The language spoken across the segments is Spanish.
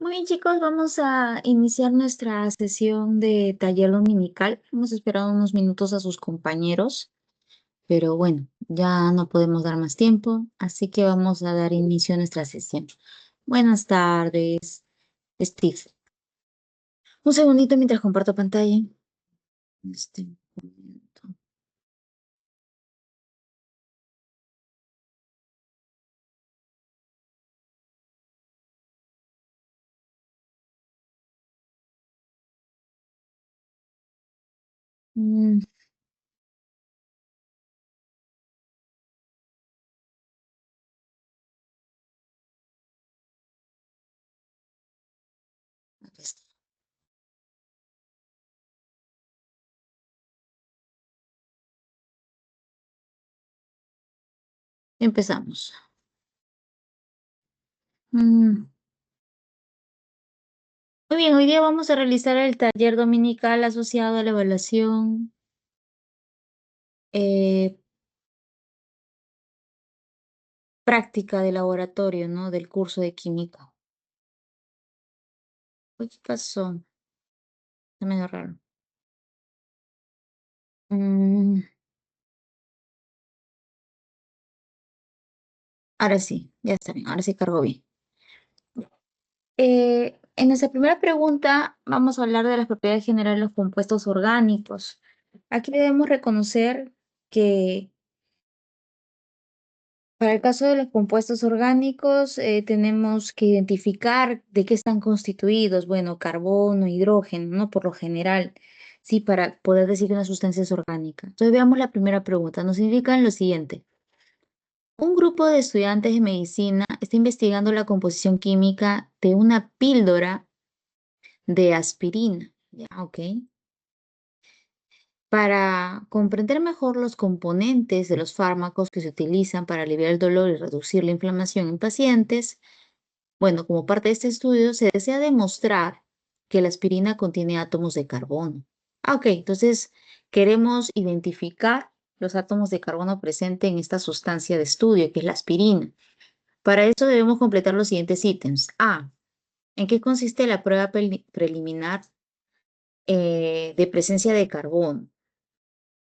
Muy bien, chicos, vamos a iniciar nuestra sesión de taller dominical. Hemos esperado unos minutos a sus compañeros, pero bueno, ya no podemos dar más tiempo, así que vamos a dar inicio a nuestra sesión. Buenas tardes, Steve. Un segundito mientras comparto pantalla. Este momento. Mm, aquí está. Empezamos. Mm, Muy bien, hoy día vamos a realizar el taller dominical asociado a la evaluación eh, práctica de laboratorio, ¿no? Del curso de química. Uy, ¿qué pasó? Está medio raro. Mm, Ahora sí, ya está bien, ahora sí cargó bien. En nuestra primera pregunta vamos a hablar de las propiedades generales de los compuestos orgánicos. Aquí debemos reconocer que para el caso de los compuestos orgánicos tenemos que identificar de qué están constituidos. Bueno, carbono, hidrógeno, ¿no? Por lo general, sí, para poder decir que una sustancia es orgánica. Entonces veamos la primera pregunta. Nos indican lo siguiente. Un grupo de estudiantes de medicina está investigando la composición química de una píldora de aspirina. Ya, ok. Para comprender mejor los componentes de los fármacos que se utilizan para aliviar el dolor y reducir la inflamación en pacientes, bueno, como parte de este estudio, se desea demostrar que la aspirina contiene átomos de carbono. Ok, entonces queremos identificar los átomos de carbono presentes en esta sustancia de estudio, que es la aspirina. Para eso debemos completar los siguientes ítems. A. ¿En qué consiste la prueba preliminar de presencia de carbono?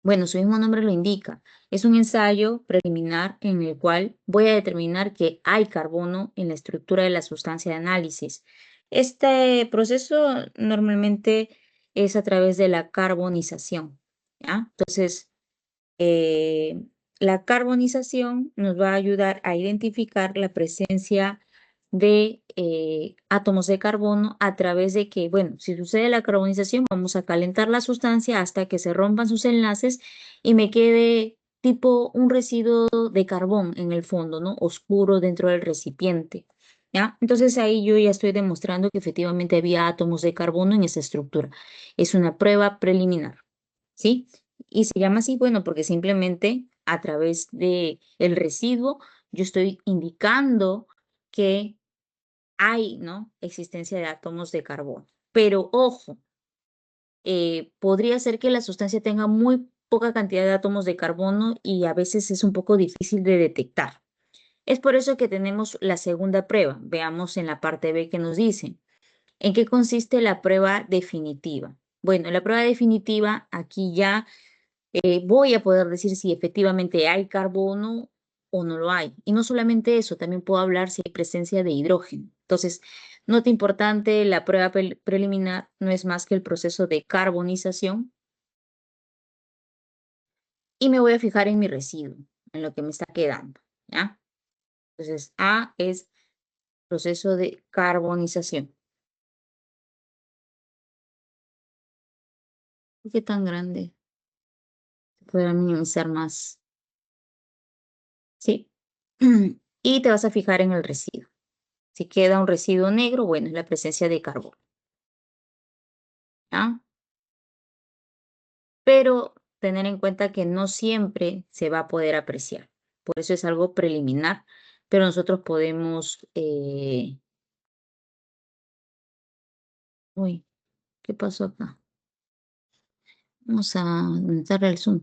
Bueno, su mismo nombre lo indica. Es un ensayo preliminar en el cual voy a determinar que hay carbono en la estructura de la sustancia de análisis. Este proceso normalmente es a través de la carbonización, ¿ya? Entonces, eh, la carbonización nos va a ayudar a identificar la presencia de átomos de carbono a través de que, bueno, si sucede la carbonización, vamos a calentar la sustancia hasta que se rompan sus enlaces y me quede tipo un residuo de carbón en el fondo, ¿no? Oscuro dentro del recipiente, ¿ya? Entonces ahí yo ya estoy demostrando que efectivamente había átomos de carbono en esa estructura. Es una prueba preliminar, ¿sí? Y se llama así, bueno, porque simplemente a través de el residuo yo estoy indicando que hay, ¿no? Existencia de átomos de carbono. Pero ojo, podría ser que la sustancia tenga muy poca cantidad de átomos de carbono y a veces es un poco difícil de detectar. Es por eso que tenemos la segunda prueba. Veamos en la parte B que nos dice. ¿En qué consiste la prueba definitiva? Bueno, la prueba definitiva aquí ya voy a poder decir si efectivamente hay carbono o no lo hay. Y no solamente eso, también puedo hablar si hay presencia de hidrógeno. Entonces, nota importante, la prueba preliminar no es más que el proceso de carbonización y me voy a fijar en mi residuo, en lo que me está quedando, ¿ya? Entonces, A es proceso de carbonización. ¿Qué tan grande? Se podrá minimizar más, ¿sí? Y te vas a fijar en el residuo. Si queda un residuo negro, bueno, es la presencia de carbono, ¿ya? Pero tener en cuenta que no siempre se va a poder apreciar. Por eso es algo preliminar, pero nosotros podemos... Uy, ¿qué pasó acá? Vamos a darle el zoom.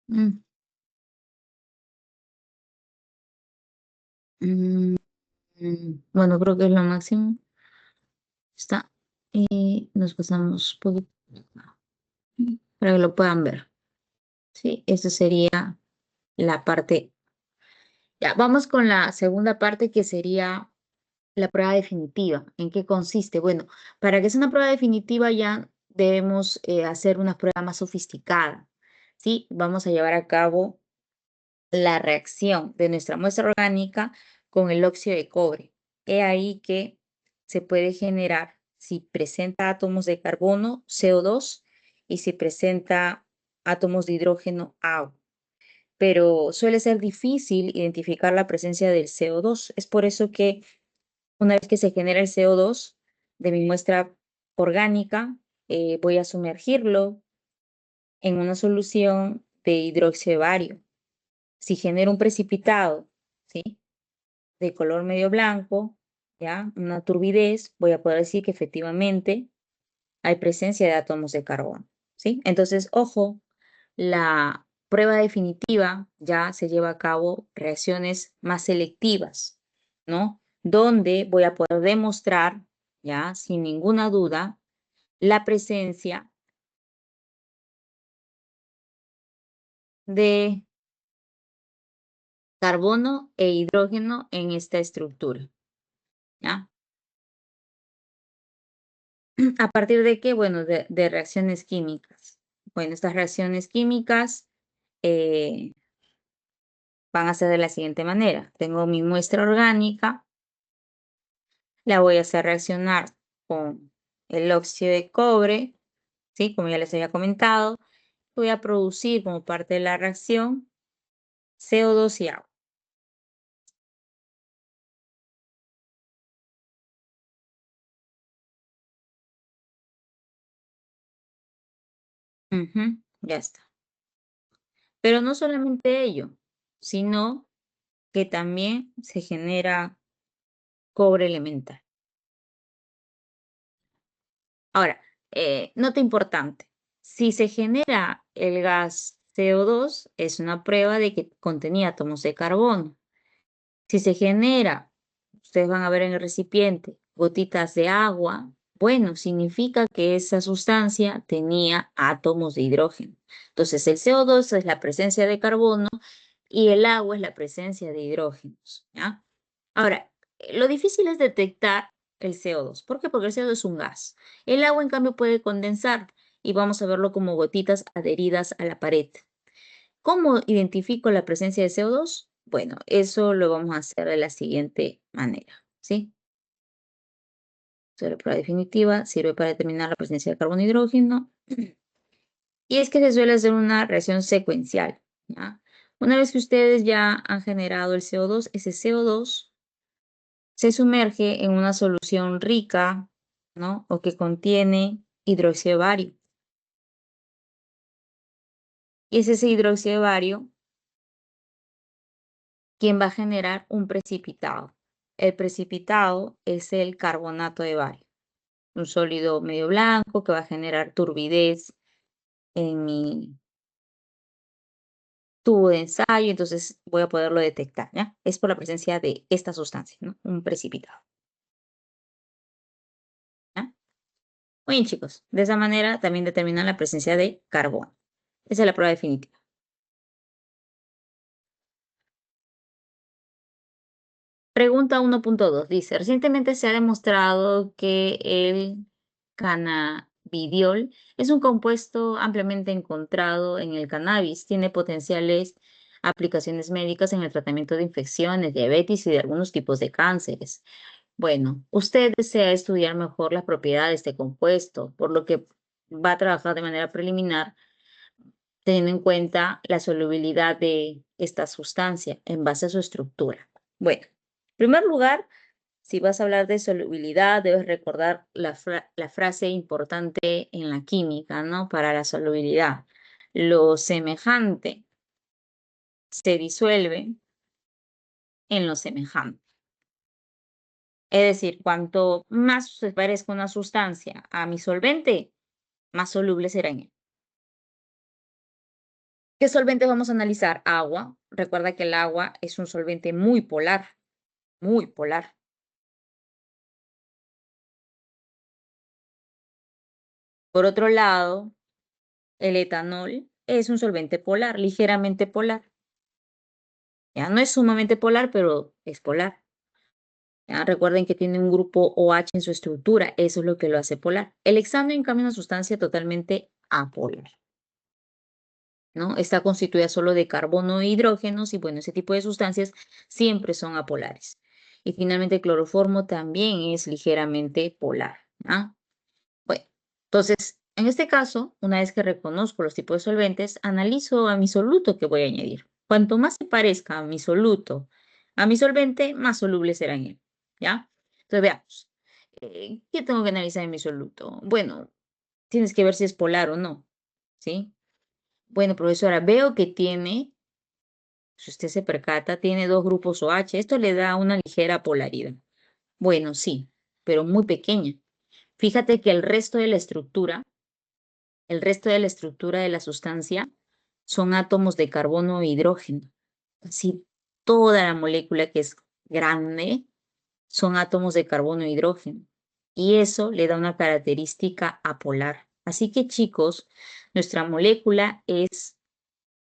Mm, mm, Bueno, creo que es lo máximo. Está. Y nos pasamos un poquito para que lo puedan ver. Sí, eso sería la parte. Ya, vamos con la segunda parte que sería la prueba definitiva. ¿En qué consiste? Bueno, para que sea una prueba definitiva ya debemos hacer una prueba más sofisticada. ¿Sí? Vamos a llevar a cabo la reacción de nuestra muestra orgánica con el óxido de cobre. He ahí que se puede generar si presenta átomos de carbono, CO2, y si presenta átomos de hidrógeno, agua. Pero suele ser difícil identificar la presencia del CO2. Es por eso que una vez que se genera el CO2 de mi muestra orgánica, voy a sumergirlo en una solución de hidróxido de bario. Si genero un precipitado, ¿sí? De color medio blanco, ¿ya? Una turbidez, voy a poder decir que efectivamente hay presencia de átomos de carbono, ¿sí? Entonces, ojo, la prueba definitiva ya se lleva a cabo reacciones más selectivas, ¿no? Donde voy a poder demostrar, ya, sin ninguna duda, la presencia de carbono e hidrógeno en esta estructura, ¿ya? ¿A partir de qué? Bueno, de reacciones químicas. Bueno, estas reacciones químicas eh, van a ser de la siguiente manera. Tengo mi muestra orgánica, la voy a hacer reaccionar con el óxido de cobre, ¿sí? Como ya les había comentado, voy a producir como parte de la reacción CO2 y agua. Ujú, ya está. Pero no solamente ello, sino que también se genera cobre elemental. Ahora, nota importante, si se genera el gas CO2, es una prueba de que contenía átomos de carbono. Si se genera, ustedes van a ver en el recipiente, gotitas de agua, bueno, significa que esa sustancia tenía átomos de hidrógeno. Entonces, el CO2 es la presencia de carbono y el agua es la presencia de hidrógenos, ¿ya? Ahora, lo difícil es detectar el CO2. ¿Por qué? Porque el CO2 es un gas. El agua, en cambio, puede condensar y vamos a verlo como gotitas adheridas a la pared. ¿Cómo identifico la presencia de CO2? Bueno, eso lo vamos a hacer de la siguiente manera, ¿sí? Sobre prueba definitiva, sirve para determinar la presencia de carbono e hidrógeno. Y es que se suele hacer una reacción secuencial, ¿ya? Una vez que ustedes ya han generado el CO2, ese CO2 se sumerge en una solución rica, ¿no? O que contiene hidróxido de bario. Y es ese hidróxido de bario quien va a generar un precipitado. El precipitado es el carbonato de bario, un sólido medio blanco que va a generar turbidez en mi tubo de ensayo, entonces voy a poderlo detectar, ¿ya? Es por la presencia de esta sustancia, ¿no? Un precipitado, ¿ya? Muy bien, chicos. De esa manera también determinan la presencia de carbono. Esa es la prueba definitiva. Pregunta 1.2 dice, recientemente se ha demostrado que el cannabidiol es un compuesto ampliamente encontrado en el cannabis. Tiene potenciales aplicaciones médicas en el tratamiento de infecciones, diabetes y de algunos tipos de cánceres. Bueno, usted desea estudiar mejor las propiedades de este compuesto, por lo que va a trabajar de manera preliminar teniendo en cuenta la solubilidad de esta sustancia en base a su estructura. Bueno, en primer lugar, si vas a hablar de solubilidad, debes recordar la frase importante en la química, ¿no? Para la solubilidad. Lo semejante se disuelve en lo semejante. Es decir, cuanto más se parezca una sustancia a mi solvente, más soluble será en él. ¿Qué solventes vamos a analizar? Agua. Recuerda que el agua es un solvente muy polar, muy polar. Por otro lado, el etanol es un solvente polar, ligeramente polar. Ya no es sumamente polar, pero es polar. ¿Ya? Recuerden que tiene un grupo OH en su estructura, eso es lo que lo hace polar. El hexano, en cambio, es una sustancia totalmente apolar, ¿no? Está constituida solo de carbono e hidrógenos y bueno, ese tipo de sustancias siempre son apolares. Y finalmente el cloroformo también es ligeramente polar, ¿ah? Bueno, entonces, en este caso, una vez que reconozco los tipos de solventes, analizo a mi soluto que voy a añadir. Cuanto más se parezca a mi soluto, a mi solvente, más soluble será en él, ¿ya? Entonces, veamos. ¿Qué tengo que analizar en mi soluto? Bueno, tienes que ver si es polar o no, ¿sí? Bueno, profesora, veo que tiene, si usted se percata, tiene dos grupos OH. Esto le da una ligera polaridad. Bueno, sí, pero muy pequeña. Fíjate que el resto de la estructura de la sustancia son átomos de carbono e hidrógeno. Así, toda la molécula que es grande son átomos de carbono e hidrógeno. Y eso le da una característica apolar. Así que, chicos, nuestra molécula es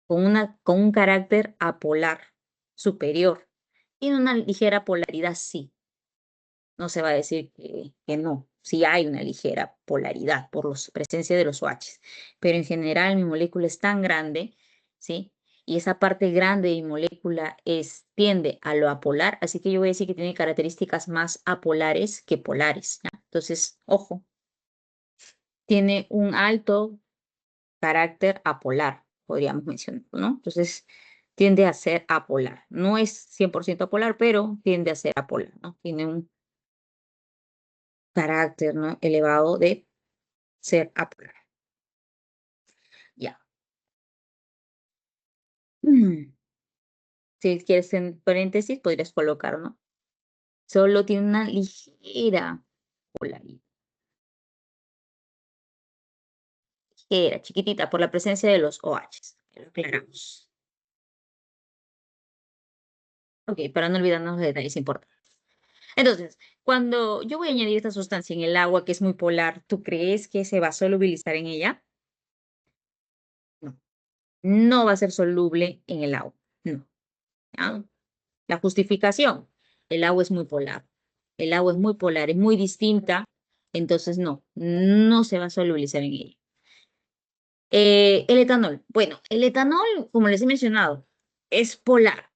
con un carácter apolar superior. Tiene una ligera polaridad, sí. No se va a decir que no. Sí hay una ligera polaridad por la presencia de los OH. Pero en general mi molécula es tan grande, ¿sí? Y esa parte grande de mi molécula tiende a lo apolar, así que yo voy a decir que tiene características más apolares que polares, ¿ya? Entonces, ojo, tiene un alto carácter apolar, podríamos mencionarlo, ¿no? Entonces, tiende a ser apolar. No es 100% apolar, pero tiende a ser apolar, ¿no? Tiene un carácter, ¿no? elevado de ser apolar. Ya. Mm. Si quieres en paréntesis, podrías colocar, ¿no? Solo tiene una ligera polaridad. Ligera, chiquitita, por la presencia de los OH. Lo aclaramos. Ok, para no olvidarnos de detalles importantes. Entonces, cuando yo voy a añadir esta sustancia en el agua que es muy polar, ¿tú crees que se va a solubilizar en ella? No, no va a ser soluble en el agua. No. ¿Ya? La justificación, el agua es muy polar. El agua es muy polar, es muy distinta, entonces no se va a solubilizar en ella. El etanol, bueno, el etanol, como les he mencionado, es polar.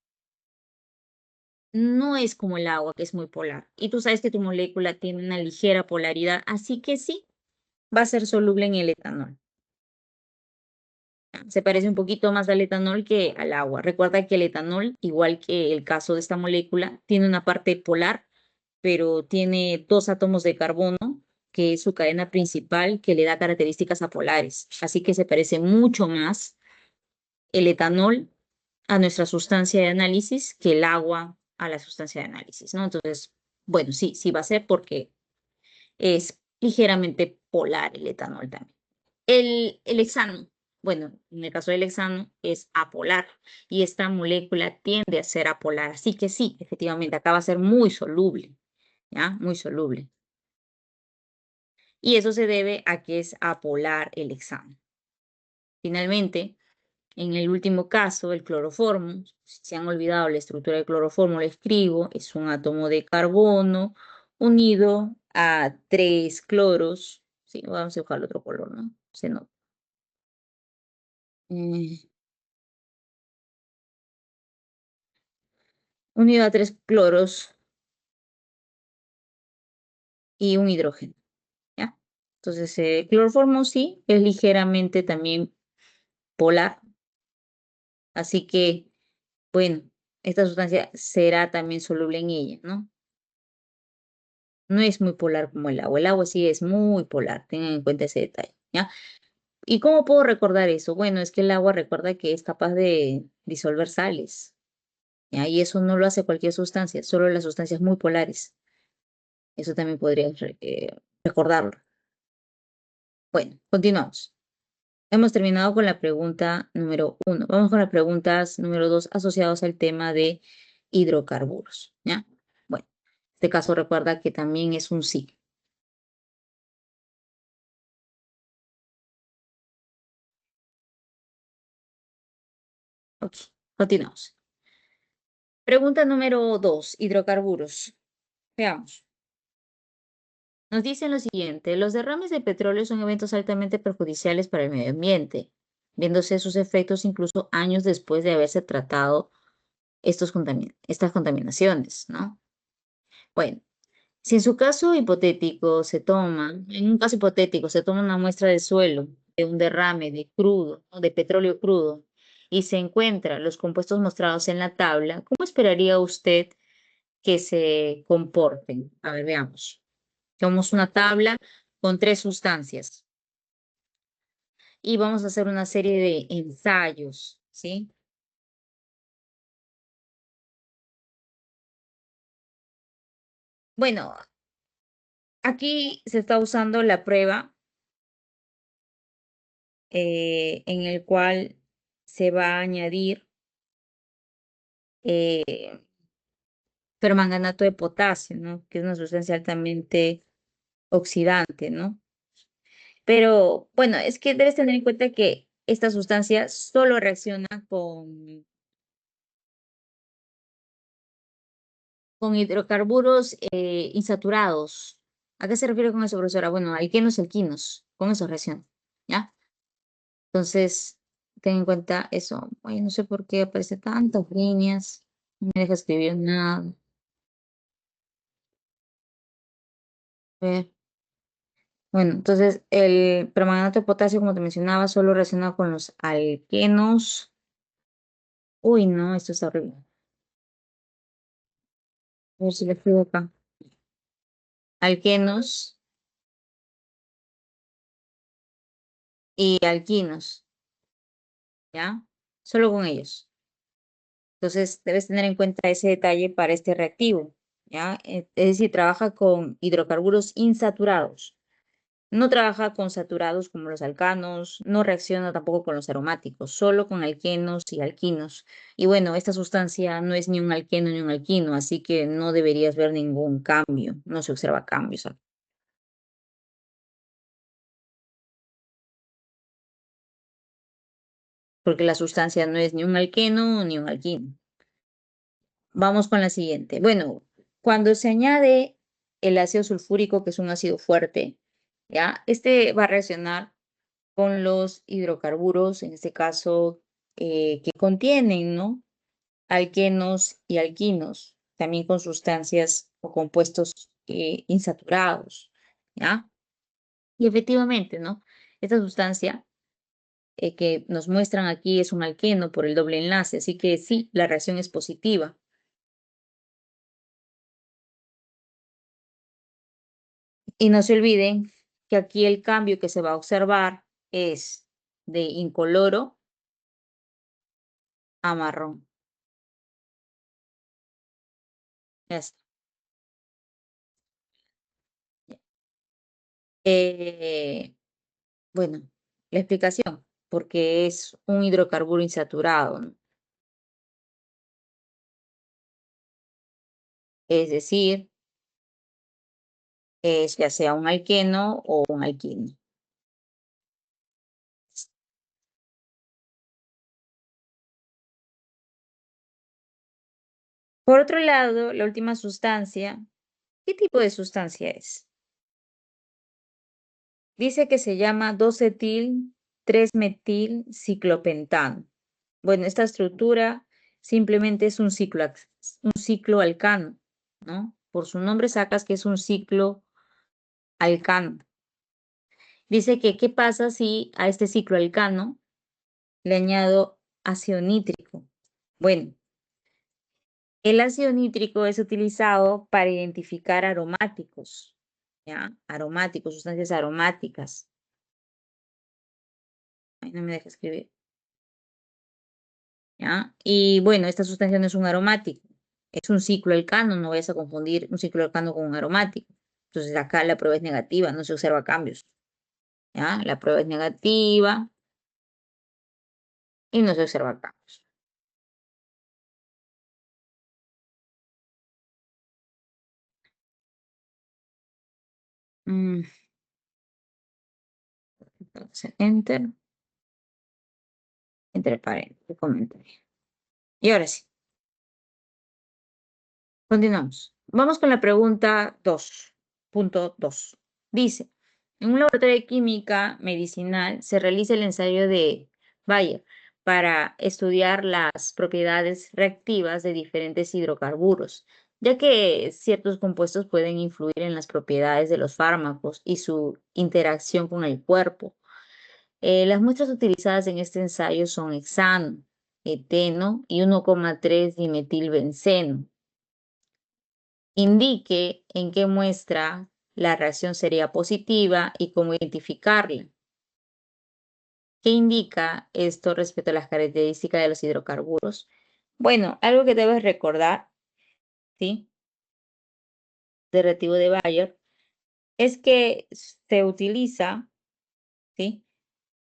No es como el agua, que es muy polar. Y tú sabes que tu molécula tiene una ligera polaridad, así que sí, va a ser soluble en el etanol. Se parece un poquito más al etanol que al agua. Recuerda que el etanol, igual que el caso de esta molécula, tiene una parte polar, pero tiene dos átomos de carbono, que es su cadena principal, que le da características apolares. Así que se parece mucho más el etanol a nuestra sustancia de análisis que el agua a la sustancia de análisis, ¿no? Entonces, bueno, sí, sí va a ser porque es ligeramente polar el etanol también. El hexano, bueno, en el caso del hexano es apolar y esta molécula tiende a ser apolar, así que sí, efectivamente, acá va a ser muy soluble, ¿ya? Muy soluble. Y eso se debe a que es apolar el hexano. Finalmente, en el último caso, el cloroformo, si se han olvidado la estructura del cloroformo, lo escribo, es un átomo de carbono unido a tres cloros. Sí, vamos a buscar otro color, ¿no? Se nota. Unido a tres cloros y un hidrógeno, ¿ya? Entonces, cloroformo sí, es ligeramente también polar, así que, bueno, esta sustancia será también soluble en ella, ¿no? No es muy polar como el agua sí es muy polar, tengan en cuenta ese detalle, ¿ya? ¿Y cómo puedo recordar eso? Bueno, es que el agua recuerda que es capaz de disolver sales, ¿ya? Y eso no lo hace cualquier sustancia, solo las sustancias muy polares. Eso también podría recordarlo. Bueno, continuamos. Hemos terminado con la pregunta número 1. Vamos con las preguntas número 2 asociadas al tema de hidrocarburos, ¿ya? Bueno, en este caso recuerda que también es un sí. Ok, continuamos. Pregunta número 2, hidrocarburos. Veamos. Nos dicen lo siguiente, los derrames de petróleo son eventos altamente perjudiciales para el medio ambiente, viéndose sus efectos incluso años después de haberse tratado estas contaminaciones, ¿no? Bueno, si en su caso hipotético se toma, en un caso hipotético se toma una muestra de suelo de un derrame de crudo, ¿no? De petróleo crudo, y se encuentran los compuestos mostrados en la tabla, ¿cómo esperaría usted que se comporten? A ver, veamos. Tenemos una tabla con tres sustancias y vamos a hacer una serie de ensayos, ¿sí? Bueno, aquí se está usando la prueba en el cual se va a añadir eh, permanganato de potasio, ¿no? Que es una sustancia altamente oxidante, ¿no? Pero bueno, es que debes tener en cuenta que esta sustancia solo reacciona con hidrocarburos insaturados. ¿A qué se refiere con eso, profesora? Bueno, alquenos y alquinos, con eso reacciona, ¿ya? Entonces, ten en cuenta eso. Ay, no sé por qué aparece tantas líneas, no me deja escribir nada. A ver. Bueno, entonces el permanganato de potasio, como te mencionaba, solo reacciona con los alquenos. Uy, no, esto está horrible. A ver si lo escribo acá. Alquenos y alquinos, ¿ya? Solo con ellos. Entonces, debes tener en cuenta ese detalle para este reactivo, ¿ya? Es decir, trabaja con hidrocarburos insaturados. No trabaja con saturados como los alcanos, no reacciona tampoco con los aromáticos, solo con alquenos y alquinos. Y bueno, esta sustancia no es ni un alqueno ni un alquino, así que no deberías ver ningún cambio, no se observa cambios, porque la sustancia no es ni un alqueno ni un alquino. Vamos con la siguiente. Bueno, cuando se añade el ácido sulfúrico, que es un ácido fuerte, ¿ya? Este va a reaccionar con los hidrocarburos, en este caso, que contienen, ¿no? Alquenos y alquinos, también con sustancias o compuestos insaturados, ¿ya? Y efectivamente, ¿no? Esta sustancia que nos muestran aquí es un alqueno por el doble enlace, así que sí, la reacción es positiva. Y no se olviden que aquí el cambio que se va a observar es de incoloro a marrón. Ya está. Eh, bueno, la explicación, porque es un hidrocarburo insaturado, ¿no? Es decir, es ya sea un alqueno o un alquino. Por otro lado, la última sustancia, ¿qué tipo de sustancia es? Dice que se llama 2-etil 3-metil ciclopentano. Bueno, esta estructura simplemente es un ciclo alcano, ¿no? Por su nombre sacas que es un ciclo alcano. Dice que, ¿qué pasa si a este ciclo alcano le añado ácido nítrico? Bueno, el ácido nítrico es utilizado para identificar aromáticos, ¿ya? Aromáticos, sustancias aromáticas. Ay, no me deja escribir, ¿ya? Y bueno, esta sustancia no es un aromático, es un ciclo alcano, no vayas a confundir un ciclo alcano con un aromático. Entonces acá la prueba es negativa, no se observa cambios, ¿ya? La prueba es negativa y no se observa cambios. Mm, entonces, enter paréntesis, comentario. Y ahora sí, continuamos. Vamos con la pregunta 2.2. Dice, en un laboratorio de química medicinal se realiza el ensayo de Bayer para estudiar las propiedades reactivas de diferentes hidrocarburos, ya que ciertos compuestos pueden influir en las propiedades de los fármacos y su interacción con el cuerpo. Las muestras utilizadas en este ensayo son hexano, eteno y 1,3 dimetilbenceno. Indique en qué muestra la reacción sería positiva y cómo identificarla. ¿Qué indica esto respecto a las características de los hidrocarburos? Bueno, algo que debes recordar, ¿sí? De reactivo de Bayer, es que se utiliza, ¿sí?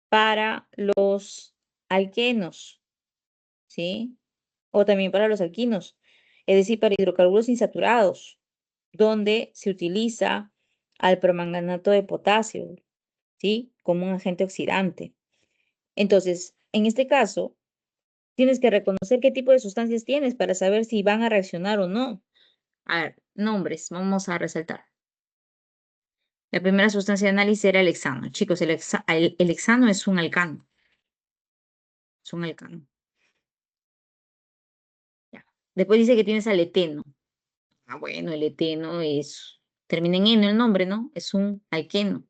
Para los alquenos, ¿sí? O también para los alquinos, es decir, para hidrocarburos insaturados, donde se utiliza al permanganato de potasio, ¿sí? Como un agente oxidante. Entonces, en este caso, tienes que reconocer qué tipo de sustancias tienes para saber si van a reaccionar o no. A ver, nombres, vamos a resaltar. La primera sustancia de análisis era el hexano. Chicos, el hexano es un alcano. Es un alcano. Ya. Después dice que tienes al eteno. Ah, bueno, el eteno termina en eno el nombre, ¿no? Es un alqueno.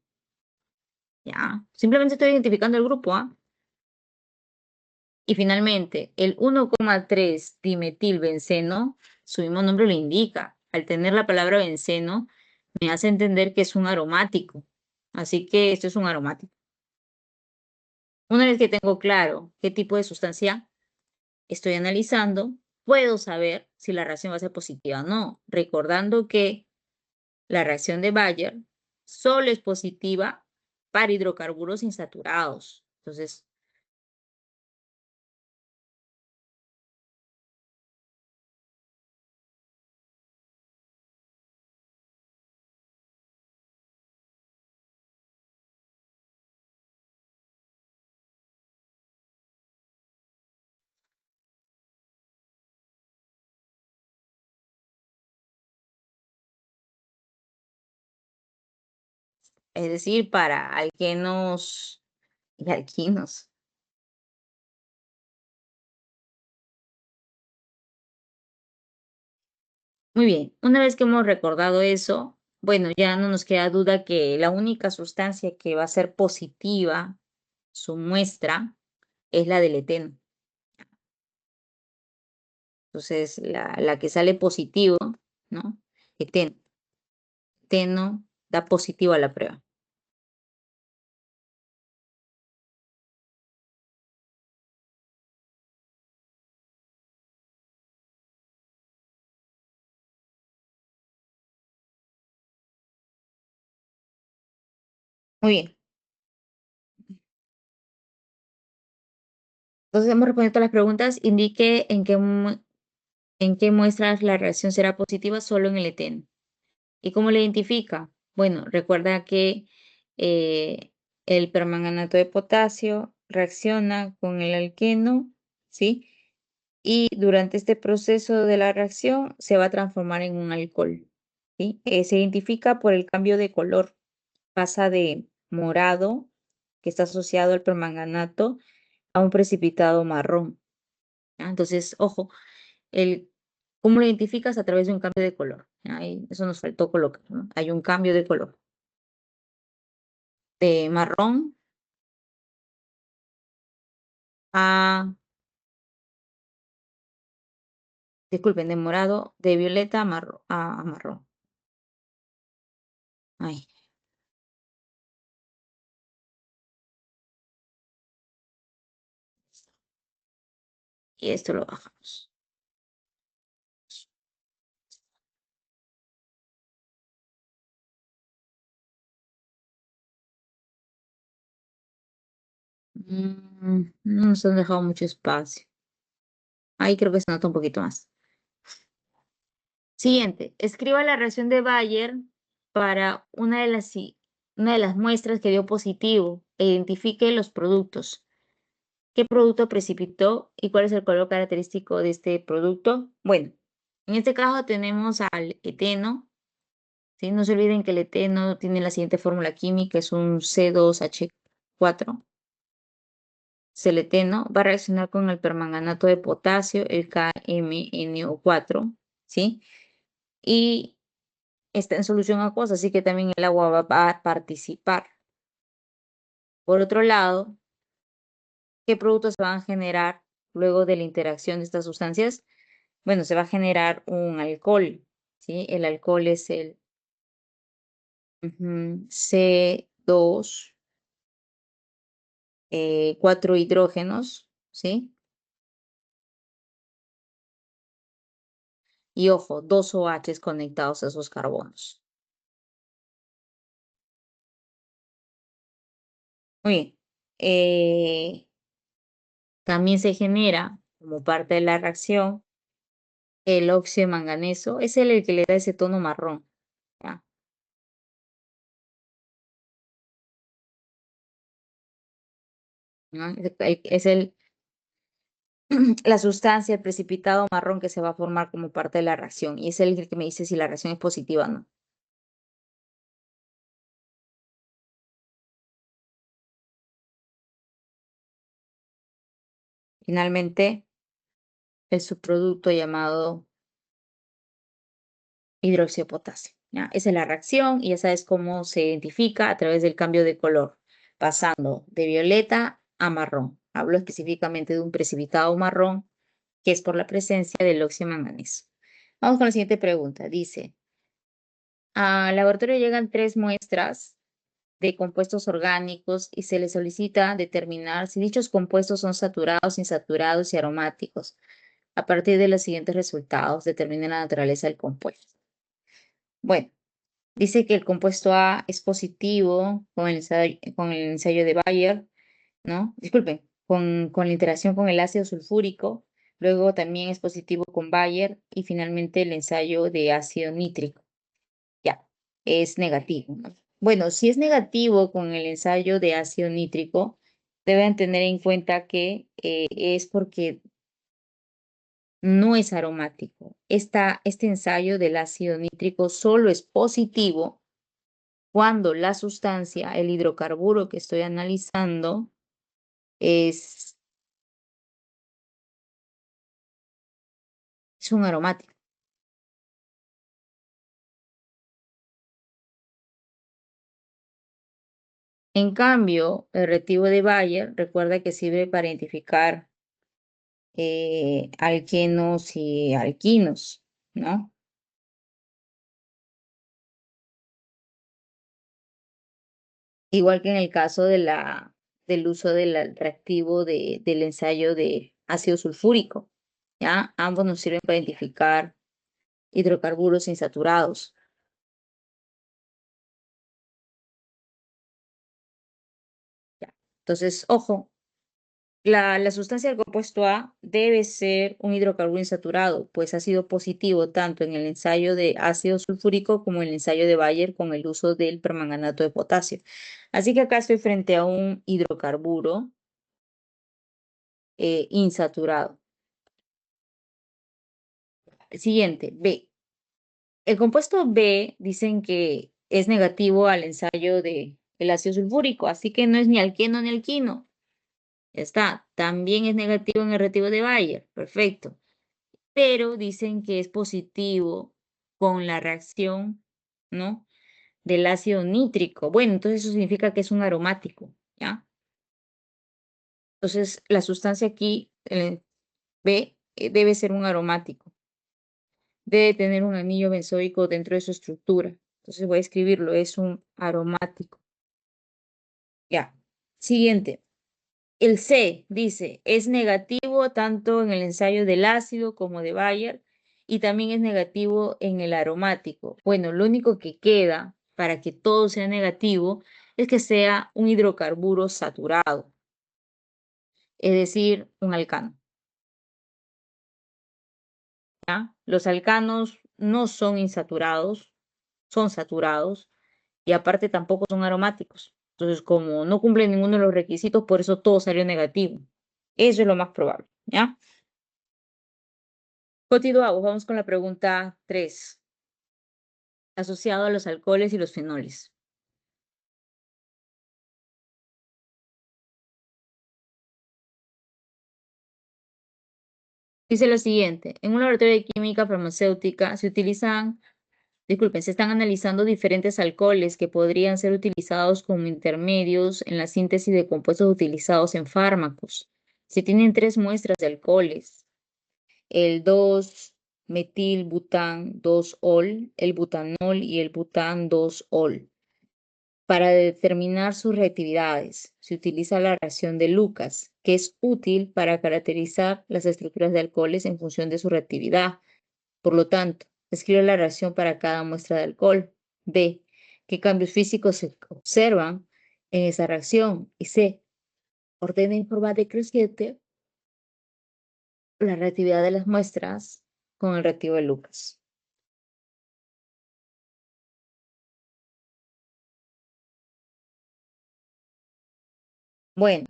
Ya. Simplemente estoy identificando el grupo, ¿ah? Y finalmente, el 1,3 dimetilbenceno, su mismo nombre lo indica. Al tener la palabra benceno, me hace entender que es un aromático. Así que esto es un aromático. Una vez que tengo claro qué tipo de sustancia estoy analizando, puedo saber si la reacción va a ser positiva o no, recordando que la reacción de Bayer solo es positiva para hidrocarburos insaturados. Entonces, es decir, para alquenos y alquinos. Muy bien, una vez que hemos recordado eso, bueno, ya no nos queda duda que la única sustancia que va a ser positiva, su muestra, es la del eteno. Entonces, la que sale positivo, ¿no? Eteno. Eteno da positivo a la prueba. Muy bien. Entonces, hemos respondido todas las preguntas. Indique en qué muestras la reacción será positiva solo en el eteno. ¿Y cómo la identifica? Bueno, recuerda que el permanganato de potasio reacciona con el alqueno, ¿sí? Y durante este proceso de la reacción se va a transformar en un alcohol, ¿sí? Se identifica por el cambio de color. Pasa de morado, que está asociado al permanganato, a un precipitado marrón. ¿Ya? Entonces, ojo, ¿cómo lo identificas? A través de un cambio de color. ¿Ya? Eso nos faltó colocar, ¿no? Hay un cambio de color. De marrón a, disculpen, de morado, de violeta a marrón. Ahí, y esto lo bajamos. No nos han dejado mucho espacio. Ahí creo que se nota un poquito más. Siguiente, escriba la reacción de Bayer para una de las muestras que dio positivo e identifique los productos. ¿Qué producto precipitó y cuál es el color característico de este producto? Bueno, en este caso tenemos al eteno, ¿sí? No se olviden que el eteno tiene la siguiente fórmula química, es un C2H4. El eteno va a reaccionar con el permanganato de potasio, el KMnO4, ¿sí? Y está en solución acuosa, así que también el agua va a participar. Por otro lado, ¿qué productos se van a generar luego de la interacción de estas sustancias? Bueno, se va a generar un alcohol, ¿sí? El alcohol es el C2, 4 hidrógenos, ¿sí? Y ojo, 2 OHs conectados a esos carbonos. Muy bien. También se genera, como parte de la reacción, el óxido de manganeso. Es el que le da ese tono marrón, ¿ya? ¿No? Es la sustancia, el precipitado marrón que se va a formar como parte de la reacción. Y es el que me dice si la reacción es positiva o no. Finalmente, el subproducto llamado hidróxido de potasio, ¿ya? Esa es la reacción y ya sabes cómo se identifica a través del cambio de color, pasando de violeta a marrón. Hablo específicamente de un precipitado marrón, que es por la presencia del óxido de manganeso. Vamos con la siguiente pregunta. Dice, al laboratorio llegan 3 muestras de compuestos orgánicos y se les solicita determinar si dichos compuestos son saturados, insaturados y aromáticos. A partir de los siguientes resultados, determinen la naturaleza del compuesto. Bueno, dice que el compuesto A es positivo con el ensayo de Bayer, ¿no? Disculpen, con la interacción con el ácido sulfúrico. Luego también es positivo con Bayer y finalmente el ensayo de ácido nítrico. Ya, es negativo, ¿no? Bueno, si es negativo con el ensayo de ácido nítrico, deben tener en cuenta que es porque no es aromático. Este ensayo del ácido nítrico solo es positivo cuando la sustancia, el hidrocarburo que estoy analizando, es, es un aromático. En cambio, el reactivo de Bayer, recuerda que sirve para identificar alquenos y alquinos, ¿no? Igual que en el caso del uso del reactivo del ensayo de ácido sulfúrico, ¿ya? Ambos nos sirven para identificar hidrocarburos insaturados. ¿Ya? Entonces, ojo, la sustancia del compuesto A debe ser un hidrocarburo insaturado, pues ha sido positivo tanto en el ensayo de ácido sulfúrico como en el ensayo de Bayer con el uso del permanganato de potasio. Así que acá estoy frente a un hidrocarburo insaturado. Siguiente, B. El compuesto B dicen que es negativo al ensayo de el ácido sulfúrico, así que no es ni alqueno ni alquino. Ya está. También es negativo en el reactivo de Bayer. Perfecto. Pero dicen que es positivo con la reacción, ¿no? Del ácido nítrico. Bueno, entonces eso significa que es un aromático, ¿ya? Entonces la sustancia aquí, B, debe ser un aromático. Debe tener un anillo benzoico dentro de su estructura. Entonces voy a escribirlo, es un aromático. Ya. Siguiente. El C dice, es negativo tanto en el ensayo del ácido como de Bayer y también es negativo en el aromático. Bueno, lo único que queda para que todo sea negativo es que sea un hidrocarburo saturado, es decir, un alcano, ¿ya? Los alcanos no son insaturados, son saturados y aparte tampoco son aromáticos. Entonces, como no cumplen ninguno de los requisitos, por eso todo salió negativo. Eso es lo más probable, ¿ya? Continuamos, vamos con la pregunta 3, asociado a los alcoholes y los fenoles. Dice lo siguiente, en un laboratorio de química farmacéutica se están analizando diferentes alcoholes que podrían ser utilizados como intermedios en la síntesis de compuestos utilizados en fármacos. Se tienen 3 muestras de alcoholes, el 2-metilbután-2-ol, el butanol y el bután-2-ol. Para determinar sus reactividades, se utiliza la reacción de Lucas, que es útil para caracterizar las estructuras de alcoholes en función de su reactividad. Por lo tanto, escribe la reacción para cada muestra de alcohol. B, qué cambios físicos se observan en esa reacción. Y C, ordena en forma decreciente la reactividad de las muestras con el reactivo de Lucas. Bueno,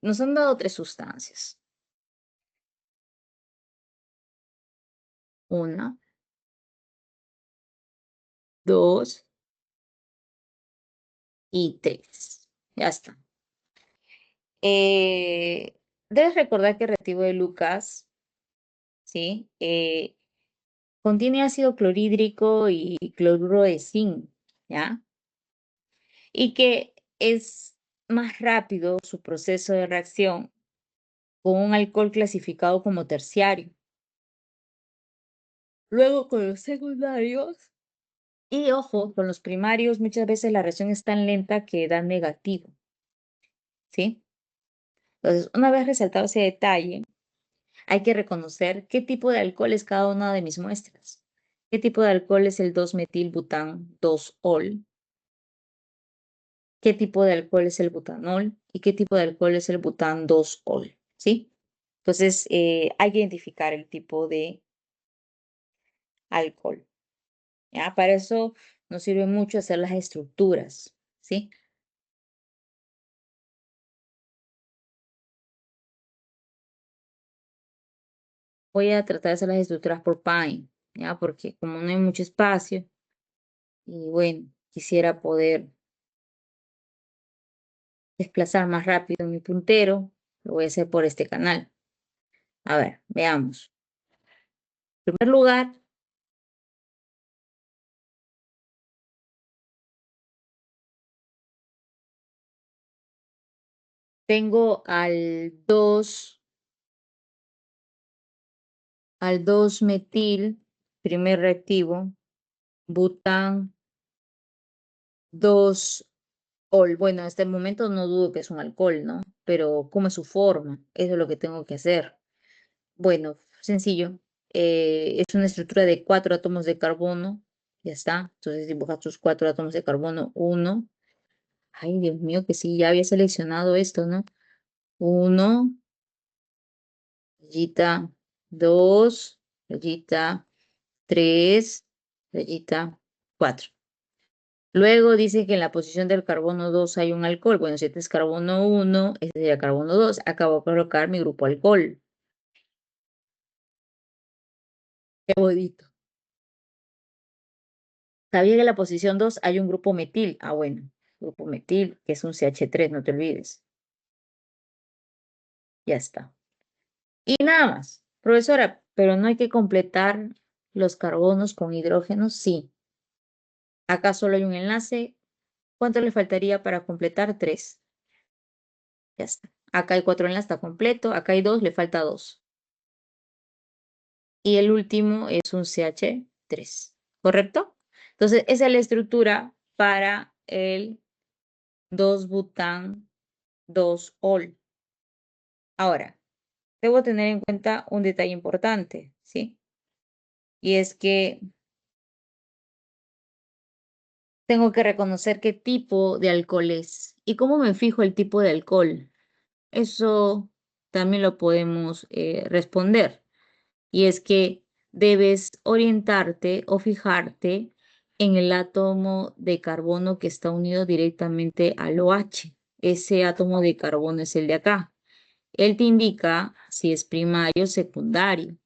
nos han dado 3 sustancias. 1, 2 y 3. Ya está. Debes recordar que el reactivo de Lucas, ¿sí? Contiene ácido clorhídrico y cloruro de zinc, ¿ya? Y que es más rápido su proceso de reacción con un alcohol clasificado como terciario. Luego con los secundarios. Y ojo, con los primarios muchas veces la reacción es tan lenta que da negativo, ¿sí? Entonces, una vez resaltado ese detalle, hay que reconocer qué tipo de alcohol es cada una de mis muestras. ¿Qué tipo de alcohol es el 2-metilbután-2-ol? ¿Qué tipo de alcohol es el butanol? ¿Y qué tipo de alcohol es el bután-2-ol? ¿Sí? Entonces, hay que identificar el tipo de alcohol, ¿ya? Para eso nos sirve mucho hacer las estructuras, ¿sí? Voy a tratar de hacer las estructuras por Pine, ¿ya? Porque como no hay mucho espacio, y bueno, quisiera poder desplazar más rápido mi puntero, lo voy a hacer por este canal. A ver, veamos. En primer lugar, tengo al 2-metil, primer reactivo, bután 2-ol. Bueno, hasta el momento no dudo que es un alcohol, ¿no? Pero ¿cómo es su forma? Eso es lo que tengo que hacer. Bueno, sencillo. Es una estructura de 4 átomos de carbono. Ya está. Entonces dibuja tus 4 átomos de carbono. Uno. Ay, Dios mío, que sí, ya había seleccionado esto, ¿no? Uno, rayita, dos, rayita, tres, rayita, cuatro. Luego dice que en la posición del carbono 2 hay un alcohol. Bueno, si este es carbono 1, este sería carbono 2. Acabo de colocar mi grupo alcohol. Qué bonito. ¿Sabía que en la posición 2 hay un grupo metil? Ah, bueno, grupo metil, que es un CH3, no te olvides. Ya está. Y nada más. Profesora, pero no hay que completar los carbonos con hidrógenos. Sí. Acá solo hay un enlace. ¿Cuánto le faltaría para completar? 3. Ya está. Acá hay 4 enlaces, está completo. Acá hay 2, le falta 2. Y el último es un CH3, ¿correcto? Entonces, esa es la estructura para el 2-bután-2-ol. Ahora, debo tener en cuenta un detalle importante, ¿sí? Y es que tengo que reconocer qué tipo de alcohol es. ¿Y cómo me fijo el tipo de alcohol? Eso también lo podemos responder. Y es que debes orientarte o fijarte en el átomo de carbono que está unido directamente al OH. Ese átomo de carbono es el de acá. Él te indica si es primario o secundario.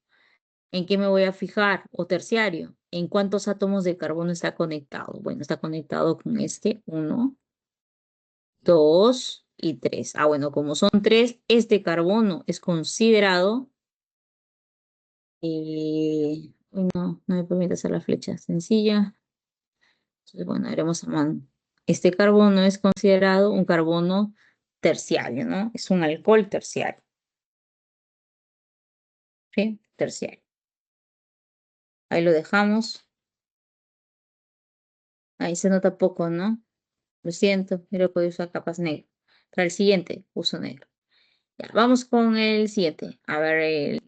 ¿En qué me voy a fijar? O terciario. ¿En cuántos átomos de carbono está conectado? Bueno, está conectado con este 1, 2 y 3. Ah, bueno, como son 3, este carbono es considerado. Uy, no me permite hacer la flecha sencilla. Entonces, bueno, haremos a mano. Este carbono es considerado un carbono terciario, ¿no? Es un alcohol terciario. ¿Sí? Terciario. Ahí lo dejamos. Ahí se nota poco, ¿no? Lo siento, pero puedo usar capas negras. Para el siguiente, uso negro. Ya, vamos con el siguiente. A ver,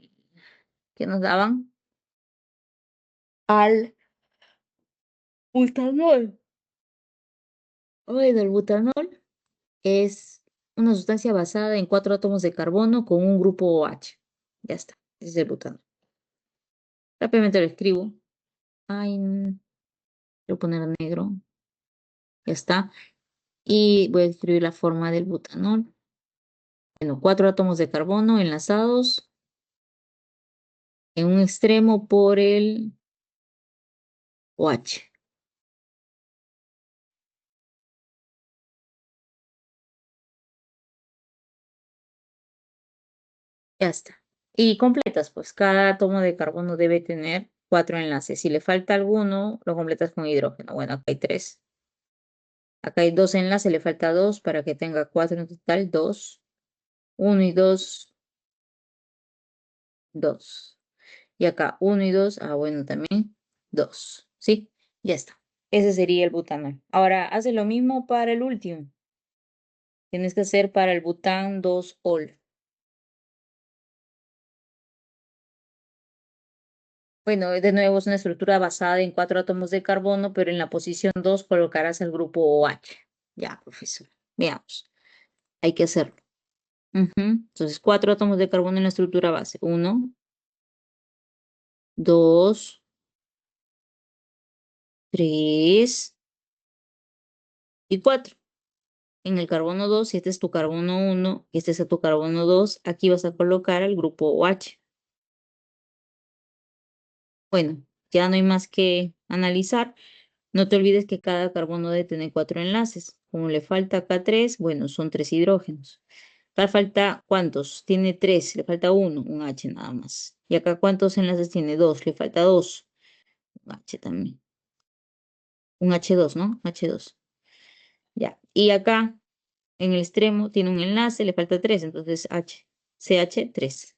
¿qué nos daban? Al butanol. Oye, el butanol es una sustancia basada en 4 átomos de carbono con un grupo OH. Ya está, ese es el butanol. Rápidamente lo escribo. Ay, voy a poner negro. Ya está. Y voy a escribir la forma del butanol. Bueno, 4 átomos de carbono enlazados en un extremo por el OH. Ya está. Y completas, pues cada átomo de carbono debe tener 4 enlaces. Si le falta alguno, lo completas con hidrógeno. Bueno, acá hay 3. Acá hay 2 enlaces, le falta 2 para que tenga 4 en total. 2. 1 y 2, 2. Y acá 1 y 2, ah, bueno, también 2. ¿Sí? Ya está. Ese sería el butanol. Ahora, hace lo mismo para el último. Tienes que hacer para el bután 2-ol. Bueno, de nuevo es una estructura basada en 4 átomos de carbono, pero en la posición 2 colocarás el grupo OH. Ya, profesor. Veamos. Hay que hacerlo. Entonces, 4 átomos de carbono en la estructura base. 1, 2, 3 y 4. En el carbono 2, si este es tu carbono 1 y este es tu carbono 2, aquí vas a colocar el grupo OH. Bueno, ya no hay más que analizar. No te olvides que cada carbono debe tener 4 enlaces. Como le falta acá 3, bueno, son 3 hidrógenos. Acá falta, ¿cuántos? Tiene 3, le falta 1, un H nada más. Y acá, ¿cuántos enlaces tiene? 2, le falta 2, un H también. Un H2, ¿no? H2. Ya. Y acá, en el extremo, tiene un enlace, le falta 3, entonces H, CH3.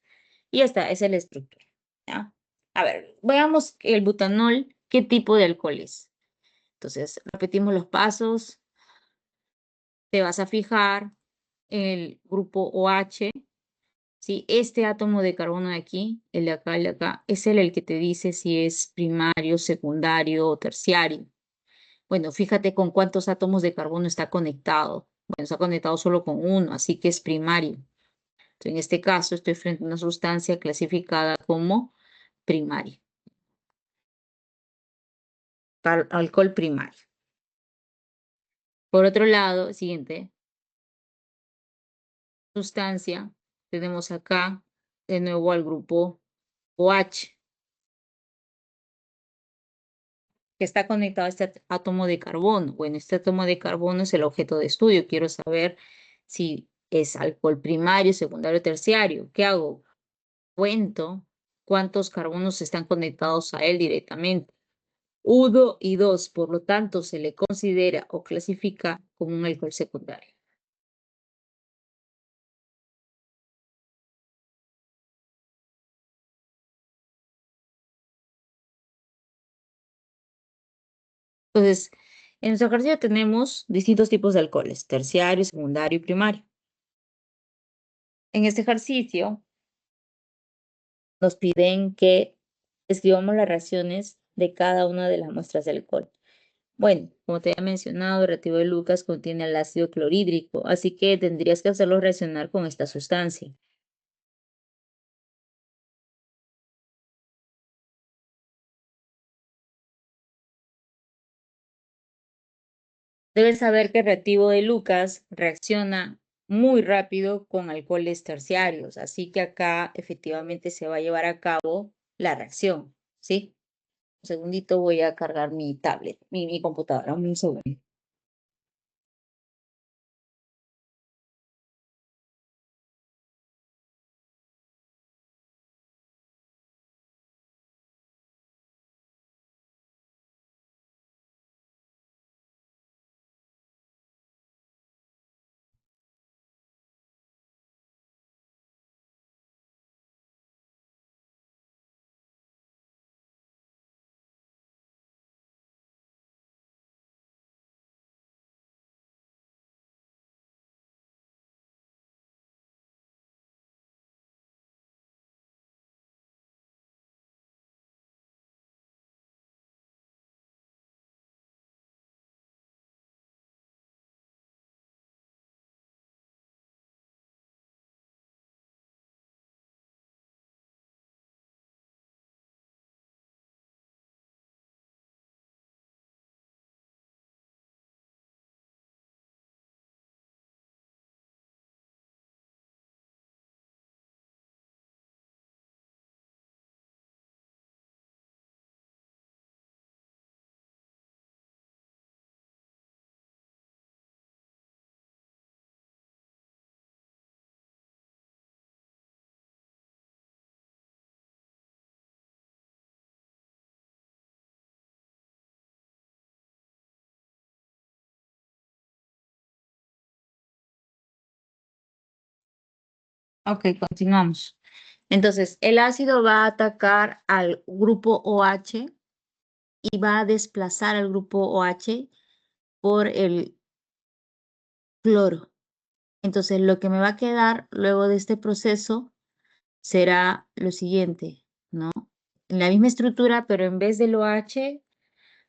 Y ya está, esa es la estructura. ¿Ya? A ver, veamos el butanol, qué tipo de alcohol es. Entonces, repetimos los pasos. Te vas a fijar en el grupo OH, ¿sí? Este átomo de carbono de aquí, el de acá, es el que te dice si es primario, secundario o terciario. Bueno, fíjate con cuántos átomos de carbono está conectado. Bueno, está conectado solo con uno, así que es primario. Entonces, en este caso, estoy frente a una sustancia clasificada como primario. Alcohol primario. Por otro lado, siguiente sustancia, tenemos acá de nuevo al grupo OH, que está conectado a este átomo de carbono. Bueno, este átomo de carbono es el objeto de estudio. Quiero saber si es alcohol primario, secundario, terciario. ¿Qué hago? Cuento cuántos carbonos están conectados a él directamente. 1 y 2, por lo tanto, se le considera o clasifica como un alcohol secundario. Entonces, en nuestro ejercicio tenemos distintos tipos de alcoholes, terciario, secundario y primario. En este ejercicio nos piden que escribamos las reacciones de cada una de las muestras de alcohol. Bueno, como te había mencionado, el reactivo de Lucas contiene el ácido clorhídrico, así que tendrías que hacerlo reaccionar con esta sustancia. Debes saber que el reactivo de Lucas reacciona muy rápido con alcoholes terciarios. Así que acá efectivamente se va a llevar a cabo la reacción, ¿sí? Un segundito, voy a cargar mi tablet, mi computadora, un segundo. Ok, continuamos. Entonces, el ácido va a atacar al grupo OH y va a desplazar al grupo OH por el cloro. Entonces, lo que me va a quedar luego de este proceso será lo siguiente, ¿no? La misma estructura, pero en vez del OH,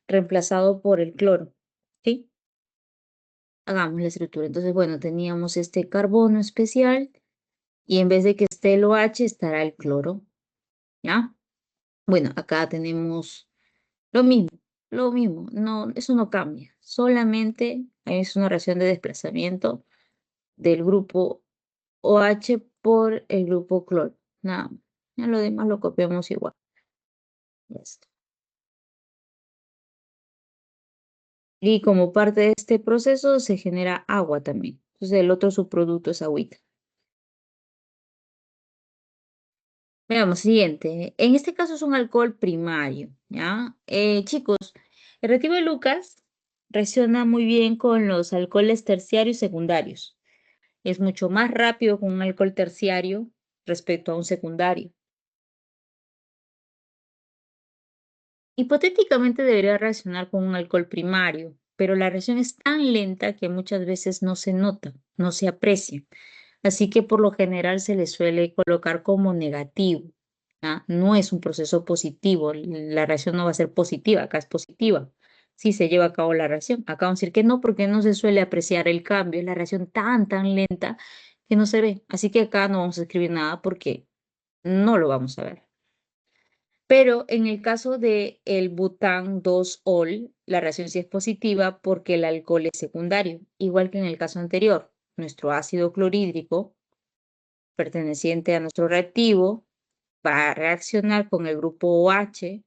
reemplazado por el cloro, ¿sí? Hagamos la estructura. Entonces, bueno, teníamos este carbono especial y en vez de que esté el OH, estará el cloro, ¿ya? Bueno, acá tenemos lo mismo, no, eso no cambia, solamente es una reacción de desplazamiento del grupo OH por el grupo cloro, nada más. Ya lo demás lo copiamos igual, ya está. Y como parte de este proceso se genera agua también. Entonces el otro subproducto es agüita. Veamos, siguiente. En este caso es un alcohol primario, ¿ya? Chicos, el reactivo de Lucas reacciona muy bien con los alcoholes terciarios y secundarios. Es mucho más rápido con un alcohol terciario respecto a un secundario. Hipotéticamente debería reaccionar con un alcohol primario, pero la reacción es tan lenta que muchas veces no se nota, no se aprecia. Así que por lo general se le suele colocar como negativo. ¿Ah? No es un proceso positivo, la reacción no va a ser positiva, acá es positiva. Si se lleva a cabo la reacción. Acá vamos a decir que no, porque no se suele apreciar el cambio, es la reacción tan lenta que no se ve. Así que acá no vamos a escribir nada porque no lo vamos a ver. Pero en el caso de el bután 2-ol, la reacción sí es positiva porque el alcohol es secundario, igual que en el caso anterior. Nuestro ácido clorhídrico, perteneciente a nuestro reactivo, va a reaccionar con el grupo OH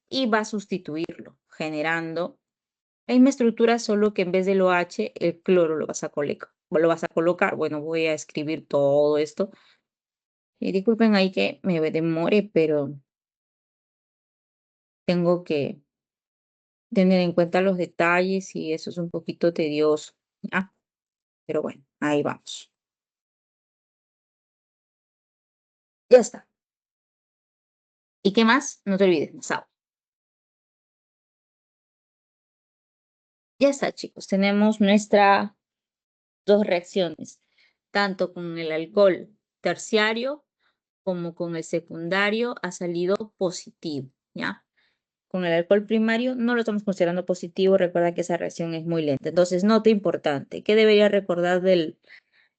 y va a sustituirlo, generando la misma estructura, solo que en vez del OH, el cloro lo vas a colocar. Bueno, voy a escribir todo esto. Y disculpen ahí que me demore, pero tengo que tener en cuenta los detalles y eso es un poquito tedioso, ¿ya? Pero bueno, ahí vamos. Ya está. ¿Y qué más? No te olvides, más agua. Ya está, chicos. Tenemos nuestras dos reacciones, tanto con el alcohol terciario como con el secundario ha salido positivo, ¿ya? Con el alcohol primario no lo estamos considerando positivo, recuerda que esa reacción es muy lenta. Entonces, nota importante, ¿qué debería recordar del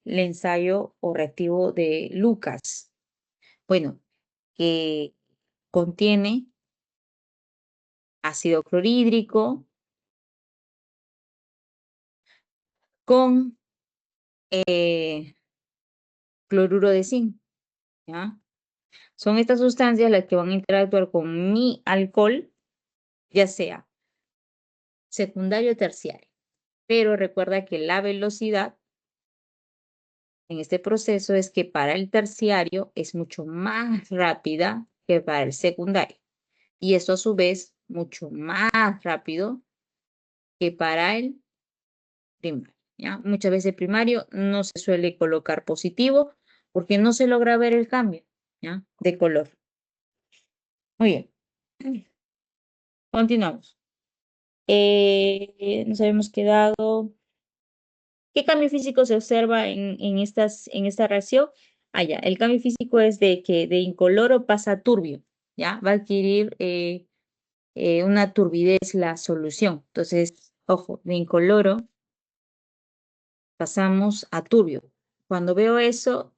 el ensayo o reactivo de Lucas? Bueno, que contiene ácido clorhídrico con cloruro de zinc, ¿ya? Son estas sustancias las que van a interactuar con mi alcohol, ya sea secundario o terciario. Pero recuerda que la velocidad en este proceso es que para el terciario es mucho más rápida que para el secundario. Y esto a su vez mucho más rápido que para el primario, ¿ya? Muchas veces el primario no se suele colocar positivo porque no se logra ver el cambio, ¿ya? De color. Muy bien. Continuamos. Nos habíamos quedado. ¿Qué cambio físico se observa en esta reacción? Ya, el cambio físico es de que de incoloro pasa a turbio, ¿ya? Va a adquirir una turbidez la solución. Entonces, ojo, de incoloro pasamos a turbio. Cuando veo eso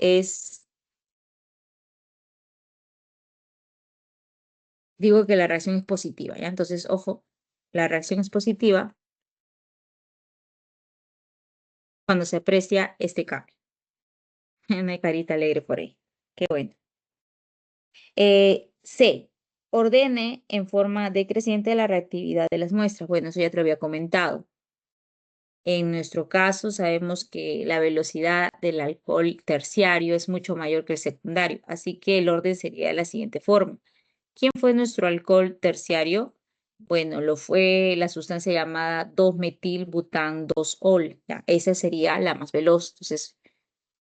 digo que la reacción es positiva, ¿ya? Entonces, ojo, la reacción es positiva cuando se aprecia este cambio. Una carita alegre por ahí. Qué bueno. C. Ordene en forma decreciente la reactividad de las muestras. Bueno, eso ya te lo había comentado. En nuestro caso, sabemos que la velocidad del alcohol terciario es mucho mayor que el secundario, así que el orden sería de la siguiente forma. ¿Quién fue nuestro alcohol terciario? Bueno, lo fue la sustancia llamada 2-metilbután-2-ol. Esa sería la más veloz. Entonces,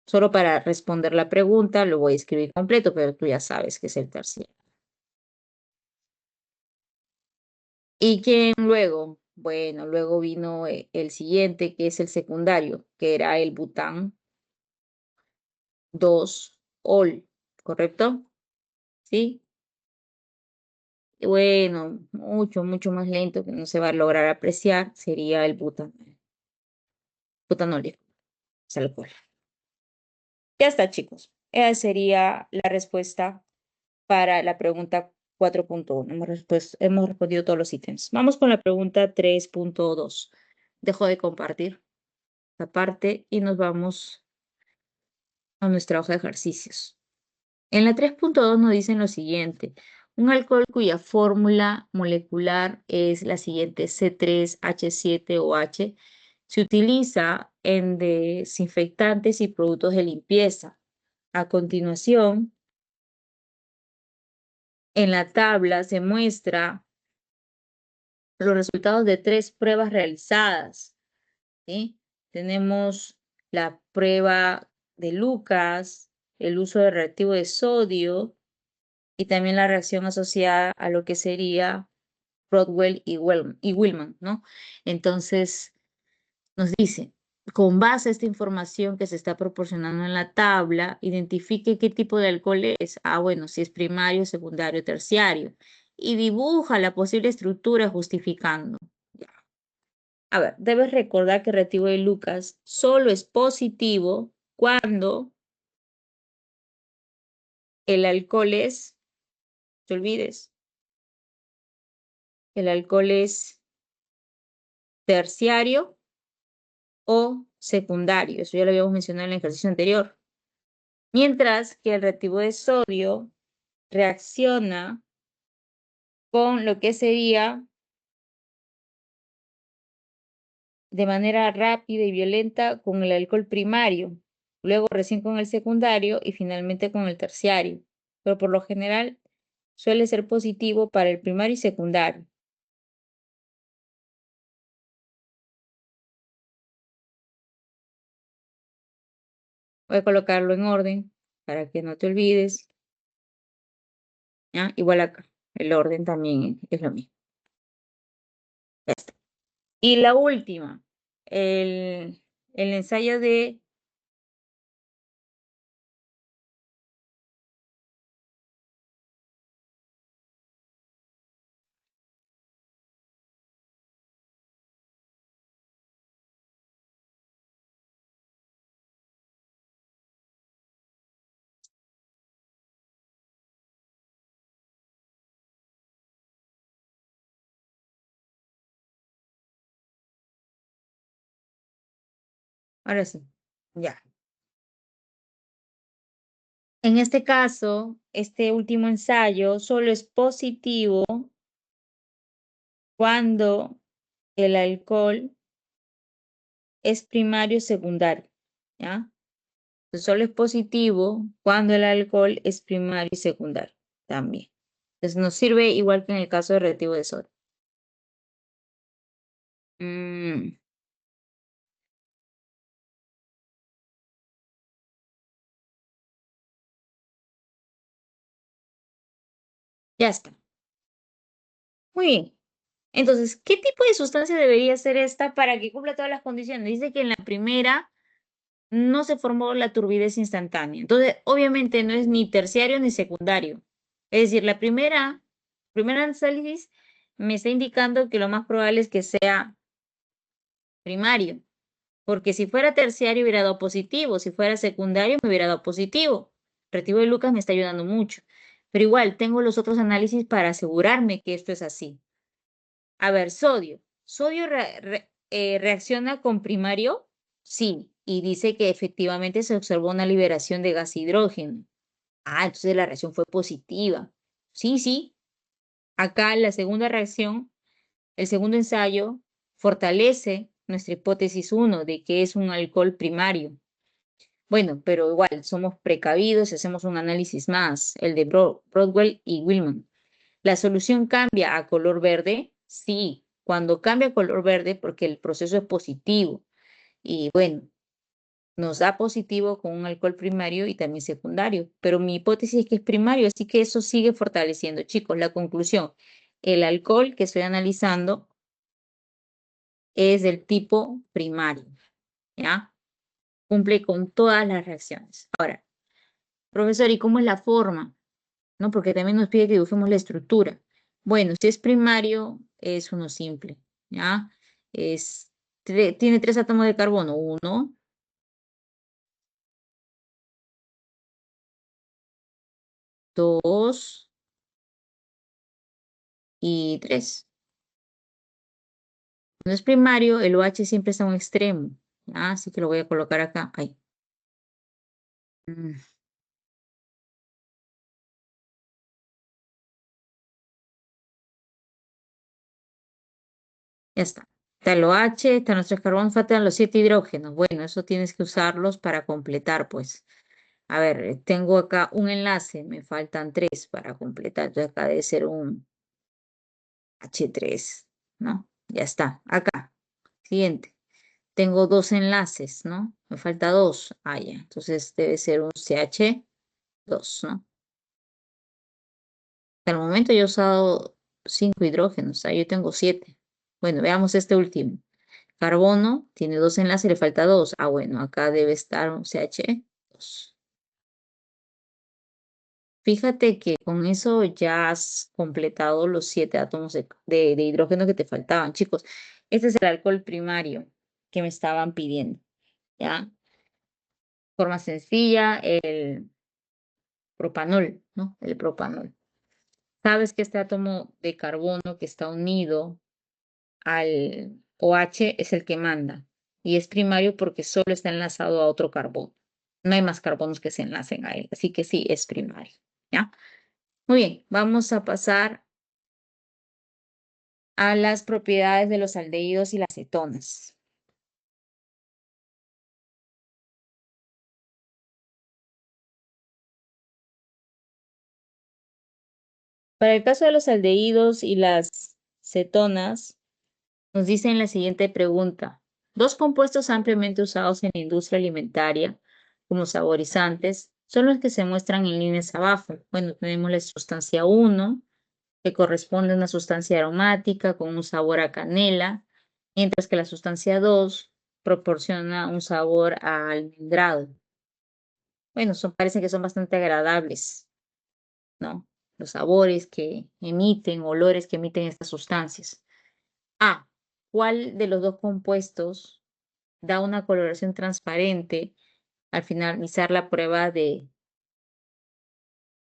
solo para responder la pregunta, lo voy a escribir completo, pero tú ya sabes que es el terciario. ¿Y quién luego? Bueno, luego vino el siguiente, que es el secundario, que era el bután 2-ol, ¿correcto? ¿Sí? Y bueno, mucho más lento, que no se va a lograr apreciar, sería el butanol, es alcohol. Ya está, chicos. Esa sería la respuesta para la pregunta 4.1. Hemos respondido todos los ítems. Vamos con la pregunta 3.2. Dejo de compartir la parte y nos vamos a nuestra hoja de ejercicios. En la 3.2 nos dicen lo siguiente. Un alcohol cuya fórmula molecular es la siguiente, C3H7OH, se utiliza en desinfectantes y productos de limpieza. A continuación, en la tabla se muestra los resultados de 3 pruebas realizadas, ¿sí? Tenemos la prueba de Lucas, el uso de reactivo de sodio y también la reacción asociada a lo que sería Rodwell y Willman, ¿no? Entonces, nos dice, con base a esta información que se está proporcionando en la tabla, identifique qué tipo de alcohol es. Bueno, si es primario, secundario, terciario. Y dibuja la posible estructura justificando. A ver, debes recordar que el reactivo de Lucas solo es positivo cuando el alcohol es, no te olvides, el alcohol es terciario o secundario. Eso ya lo habíamos mencionado en el ejercicio anterior. Mientras que el reactivo de sodio reacciona con lo que sería de manera rápida y violenta con el alcohol primario, luego recién con el secundario y finalmente con el terciario. Pero por lo general suele ser positivo para el primario y secundario. Voy a colocarlo en orden para que no te olvides. ¿Ya? Igual acá, el orden también es lo mismo. Ya está. Y la última, el ensayo de... Ahora sí. Ya. En este caso, este último ensayo solo es positivo cuando el alcohol es primario o secundario, ¿ya? Entonces, solo es positivo cuando el alcohol es primario y secundario también. Entonces, nos sirve igual que en el caso de reactivo de sodio. Mm, ya está. Muy bien. Entonces, ¿qué tipo de sustancia debería ser esta para que cumpla todas las condiciones? Dice que en la primera no se formó la turbidez instantánea. Entonces, obviamente no es ni terciario ni secundario. Es decir, primer análisis me está indicando que lo más probable es que sea primario, porque si fuera terciario hubiera dado positivo, si fuera secundario me hubiera dado positivo. El reactivo de Lucas me está ayudando mucho, pero igual tengo los otros análisis para asegurarme que esto es así. A ver, sodio. ¿Sodio reacciona con primario? Sí, y dice que efectivamente se observó una liberación de gas hidrógeno. Ah, entonces la reacción fue positiva. Sí, sí. Acá la segunda reacción, el segundo ensayo, fortalece nuestra hipótesis 1 de que es un alcohol primario. Bueno, pero igual somos precavidos y hacemos un análisis más, el de Broadwell y Willman. ¿La solución cambia a color verde? Sí, cuando cambia a color verde porque el proceso es positivo y bueno, nos da positivo con un alcohol primario y también secundario, pero mi hipótesis es que es primario, así que eso sigue fortaleciendo. Chicos, la conclusión, el alcohol que estoy analizando es del tipo primario, ¿ya? Cumple con todas las reacciones. Ahora, profesor, ¿y cómo es la forma? ¿No? Porque también nos pide que dibujemos la estructura. Bueno, si es primario, es uno simple, ¿ya? Tiene 3 átomos de carbono, 1, 2 y 3. Cuando es primario, el OH siempre está a un extremo, ¿ya? Así que lo voy a colocar acá. Ahí. Mm, ya está. Está el OH, están los 3 carbonos, faltan los 7 hidrógenos. Bueno, eso tienes que usarlos para completar, pues. A ver, tengo acá un enlace, me faltan 3 para completar. Entonces acá debe ser un H3, ¿no? Ya está, acá. Siguiente. Tengo 2 enlaces, ¿no? Me falta 2. Ah, ya. Entonces debe ser un CH2, ¿no? Hasta el momento yo he usado 5 hidrógenos, yo tengo 7. Bueno, veamos este último. Carbono tiene 2 enlaces, le falta 2. Ah, bueno, acá debe estar un CH2. Fíjate que con eso ya has completado los 7 átomos de hidrógeno que te faltaban, chicos. Este es el alcohol primario que me estaban pidiendo, ¿ya? Forma sencilla, el propanol, ¿no? El propanol. Sabes que este átomo de carbono que está unido al OH es el que manda y es primario porque solo está enlazado a otro carbono. No hay más carbonos que se enlacen a él, así que sí, es primario, ¿ya? Muy bien, vamos a pasar a las propiedades de los aldehídos y las cetonas. Para el caso de los aldehídos y las cetonas, nos dicen la siguiente pregunta. Dos compuestos ampliamente usados en la industria alimentaria como saborizantes son los que se muestran en líneas abajo. Bueno, tenemos la sustancia 1, que corresponde a una sustancia aromática con un sabor a canela, mientras que la sustancia 2 proporciona un sabor a almendrado. Bueno, parece que son bastante agradables, ¿no? Los sabores que emiten, olores que emiten estas sustancias. A. ¿Cuál de los dos compuestos da una coloración transparente al finalizar la prueba de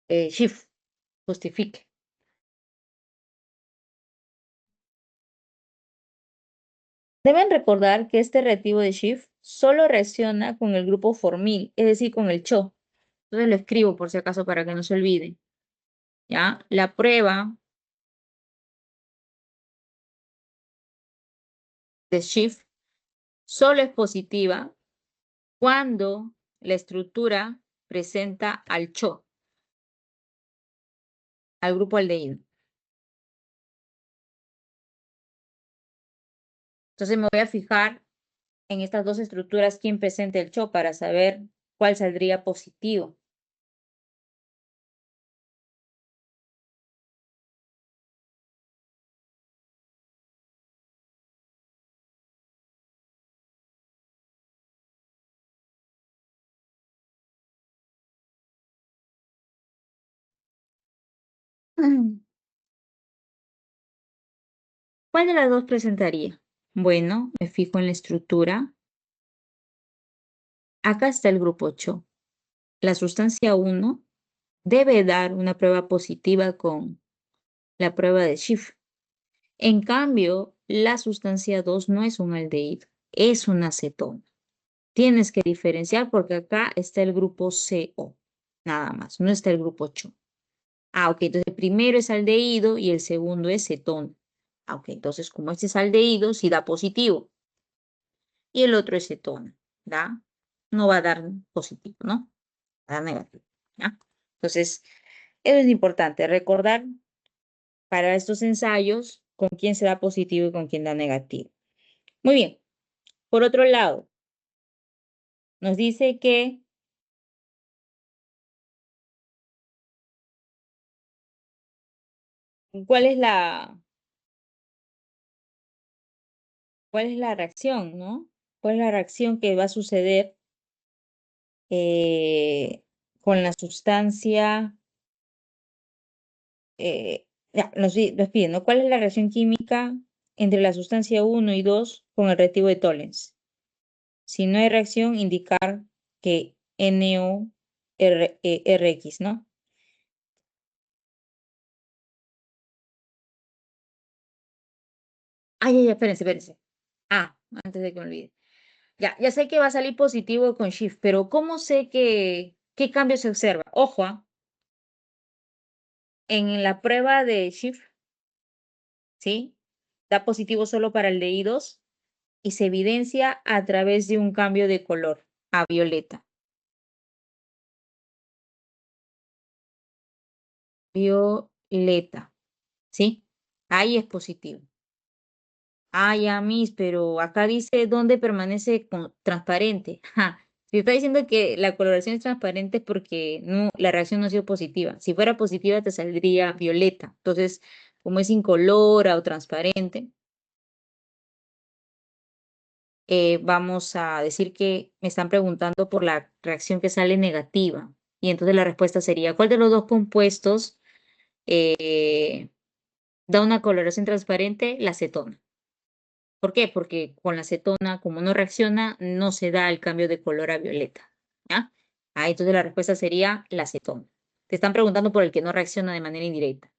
Schiff? Justifique. Deben recordar que este reactivo de Schiff solo reacciona con el grupo formil, es decir, con el CHO. Entonces lo escribo por si acaso para que no se olvide. ¿Ya? La prueba de Schiff solo es positiva cuando la estructura presenta al CHO, al grupo aldehído. Entonces me voy a fijar en estas dos estructuras quién presenta el CHO para saber cuál saldría positivo. ¿Cuál de las dos presentaría? Bueno, me fijo en la estructura. Acá está el grupo CHO. La sustancia 1 debe dar una prueba positiva con la prueba de Schiff. En cambio, la sustancia 2 no es un aldehído, es una acetona. Tienes que diferenciar porque acá está el grupo CO, nada más, no está el grupo CHO. Ah, ok, entonces el primero es aldehído y el segundo es cetona. Ah, ok, entonces como este es aldehído, sí da positivo. Y el otro es cetona, ¿da? No va a dar positivo, ¿no? Va a dar negativo, ¿ya? Entonces, eso es importante, recordar para estos ensayos con quién se da positivo y con quién da negativo. Muy bien. Por otro lado, nos dice que cuál es la reacción, ¿no? ¿Cuál es la reacción que va a suceder con la sustancia? Ya, nos piden, ¿no? ¿Cuál es la reacción química entre la sustancia 1 y 2 con el reactivo de Tollens? Si no hay reacción, indicar que NO-RX, ¿no? Ay, espérense. Ah, antes de que me olvide. Ya sé que va a salir positivo con Shift, pero ¿cómo sé qué cambio se observa? Ojo, en la prueba de Shift, ¿sí? Da positivo solo para el de I2 y se evidencia a través de un cambio de color a violeta. Violeta, ¿sí? Ahí es positivo. Ah, ya, Miss, pero acá dice dónde permanece transparente. Ja, si está diciendo que la coloración es transparente es porque no, la reacción no ha sido positiva. Si fuera positiva te saldría violeta. Entonces, como es incolora o transparente, vamos a decir que me están preguntando por la reacción que sale negativa. Y entonces la respuesta sería, ¿cuál de los dos compuestos da una coloración transparente? La acetona. ¿Por qué? Porque con la acetona, como no reacciona, no se da el cambio de color a violeta. ¿Ya? Ah, entonces la respuesta sería la acetona. Te están preguntando por el que no reacciona de manera indirecta.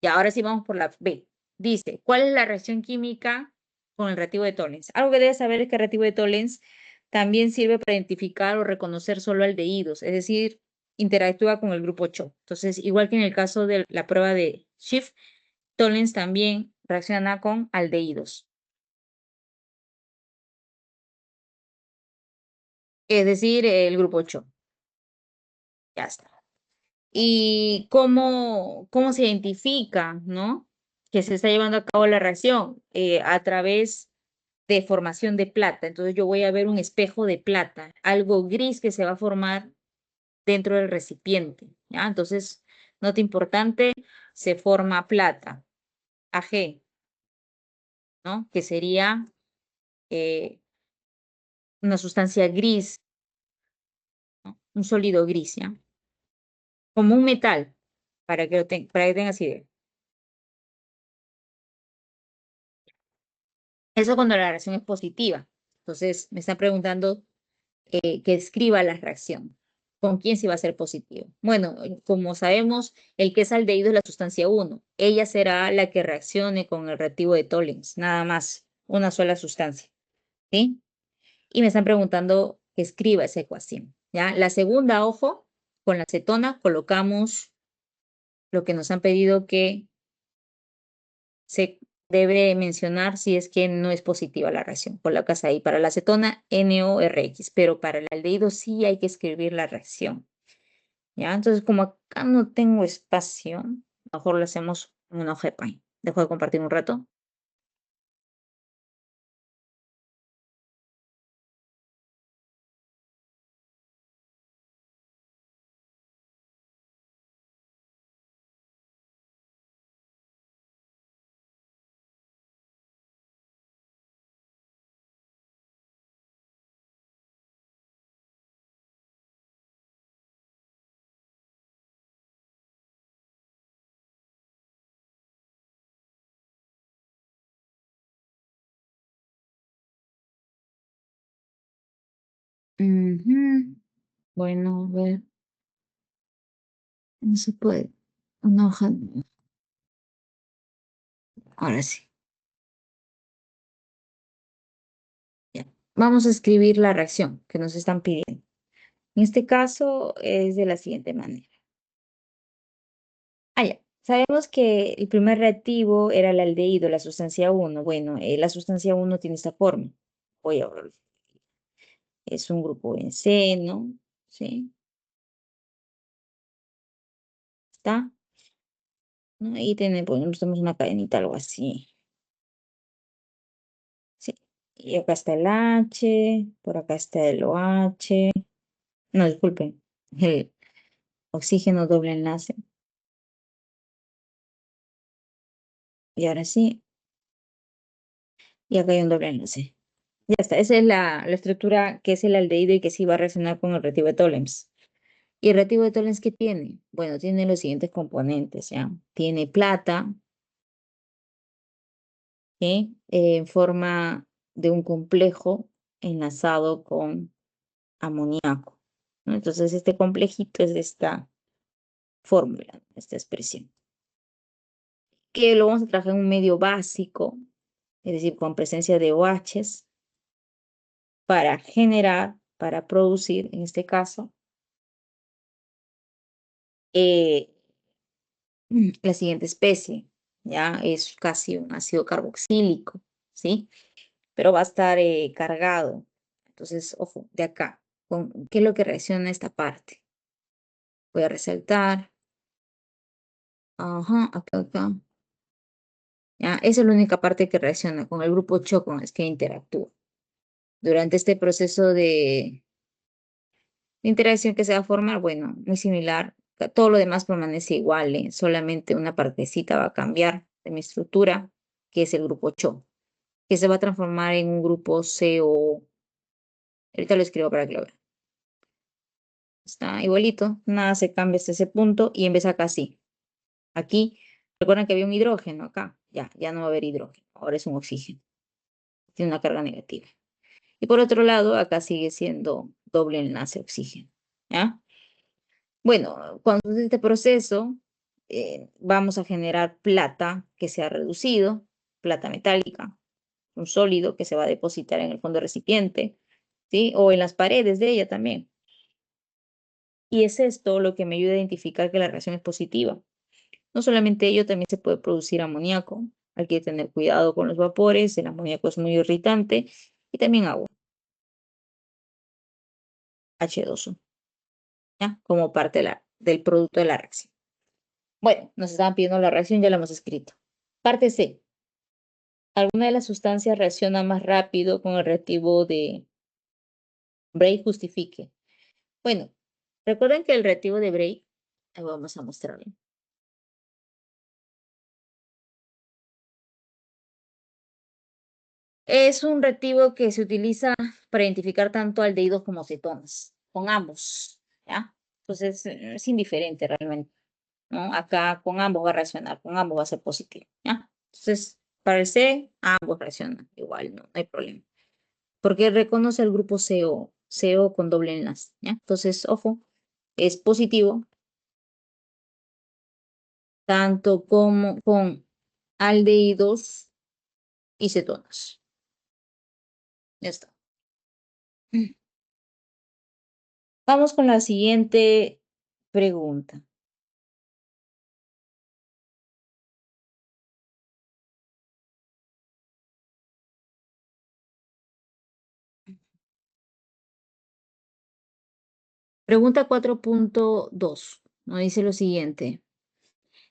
Y ahora sí vamos por la B. Dice, ¿cuál es la reacción química con el reactivo de Tollens? Algo que debes saber es que el reactivo de Tollens también sirve para identificar o reconocer solo aldehídos, es decir, interactúa con el grupo CHO. Entonces, igual que en el caso de la prueba de Schiff, Tollens también reacciona con aldehídos. Es decir, el grupo CHO. Ya está. ¿Y cómo se identifica, ¿no? Que se está llevando a cabo la reacción a través de formación de plata. Entonces yo voy a ver un espejo de plata, algo gris que se va a formar dentro del recipiente, ¿ya? Entonces, nota importante, se forma plata, AG, ¿no? Que sería eh, una sustancia gris, ¿no? Un sólido gris, ¿ya? Como un metal, para que tengas idea. Eso cuando la reacción es positiva. Entonces, me están preguntando que escriba la reacción. ¿Con quién se va a ser positivo? Bueno, como sabemos, el que es aldehído es la sustancia 1. Ella será la que reaccione con el reactivo de Tollens, nada más, una sola sustancia. ¿Sí? Y me están preguntando que escriba esa ecuación, ¿ya? La segunda, ojo, con la acetona colocamos lo que nos han pedido que se debe mencionar si es que no es positiva la reacción. Colocas ahí para la acetona NORX, pero para el aldehído sí hay que escribir la reacción, ¿ya? Entonces, como acá no tengo espacio, mejor lo hacemos en una hoja de Paint. Dejo de compartir un rato. Ujú. Bueno, a ver, no se puede. Una hoja. Ahora sí. Ya. Vamos a escribir la reacción que nos están pidiendo. En este caso es de la siguiente manera. Ya. Sabemos que el primer reactivo era el aldehído, la sustancia uno. Bueno, la sustancia uno tiene esta forma. Voy a ver. Es un grupo benceno, ¿sí? ¿Está? ¿No? Y tenemos una cadenita, algo así. Sí. Y acá está el H, por acá está el OH. No, disculpen, el oxígeno doble enlace. Y ahora sí, y acá hay un doble enlace. Ya está, esa es la estructura que es el aldehído y que sí va a reaccionar con el reactivo de Tollens. ¿Y el reactivo de Tollens qué tiene? Bueno, tiene los siguientes componentes, ¿ya? Tiene plata, ¿sí? En forma de un complejo enlazado con amoníaco, ¿no? Entonces, este complejito es de esta fórmula, esta expresión, que lo vamos a trabajar en un medio básico, es decir, con presencia de OHs, para generar, para producir, en este caso, eh, la siguiente especie, ya es casi un ácido carboxílico, ¿sí? Pero va a estar cargado. Entonces, ojo, de acá, ¿qué es lo que reacciona esta parte? Voy a resaltar, ajá, acá, ya, esa es la única parte que reacciona con el grupo CHO con el que interactúa. Durante este proceso de interacción que se va a formar, bueno, muy similar, todo lo demás permanece igual, solamente una partecita va a cambiar de mi estructura, que es el grupo CHO, que se va a transformar en un grupo CO. Ahorita lo escribo para que lo vean. Está igualito, nada se cambia hasta ese punto y empieza acá así. Aquí, recuerden que había un hidrógeno acá, ya no va a haber hidrógeno, ahora es un oxígeno, tiene una carga negativa. Y por otro lado, acá sigue siendo doble enlace oxígeno, ¿ya? Bueno, cuando sucede este proceso, vamos a generar plata que se ha reducido, plata metálica, un sólido que se va a depositar en el fondo del recipiente, ¿sí? O en las paredes de ella también. Y es esto lo que me ayuda a identificar que la reacción es positiva. No solamente ello, también se puede producir amoníaco. Hay que tener cuidado con los vapores, el amoníaco es muy irritante y también agua, H2O, ¿ya? Como parte del producto de la reacción. Bueno, nos estaban pidiendo la reacción, ya la hemos escrito. Parte C. ¿Alguna de las sustancias reacciona más rápido con el reactivo de Bray justifique? Bueno, recuerden que el reactivo de Bray, ahí vamos a mostrarlo. Es un reactivo que se utiliza para identificar tanto aldehídos como cetonas, con ambos, ¿ya? Entonces, es indiferente realmente, ¿no? Acá con ambos va a reaccionar, con ambos va a ser positivo, ¿ya? Entonces, para el C, ambos reaccionan igual, no hay problema. Porque reconoce el grupo CO con doble enlace, ¿ya? Entonces, ojo, es positivo tanto como con aldehídos y cetonas. Ya está. Vamos con la siguiente pregunta. Pregunta 4.2. Nos dice lo siguiente.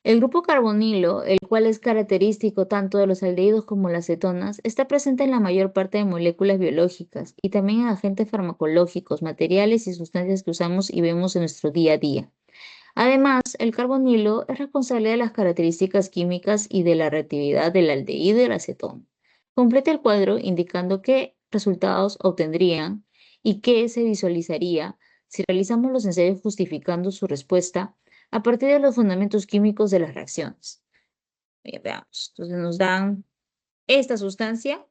El grupo carbonilo, el cual es característico tanto de los aldehídos como las cetonas, está presente en la mayor parte de moléculas biológicas y también en agentes farmacológicos, materiales y sustancias que usamos y vemos en nuestro día a día. Además, el carbonilo es responsable de las características químicas y de la reactividad del aldehído y el acetona. Complete el cuadro indicando qué resultados obtendrían y qué se visualizaría si realizamos los ensayos justificando su respuesta a partir de los fundamentos químicos de las reacciones. Bien, veamos. Entonces nos dan esta sustancia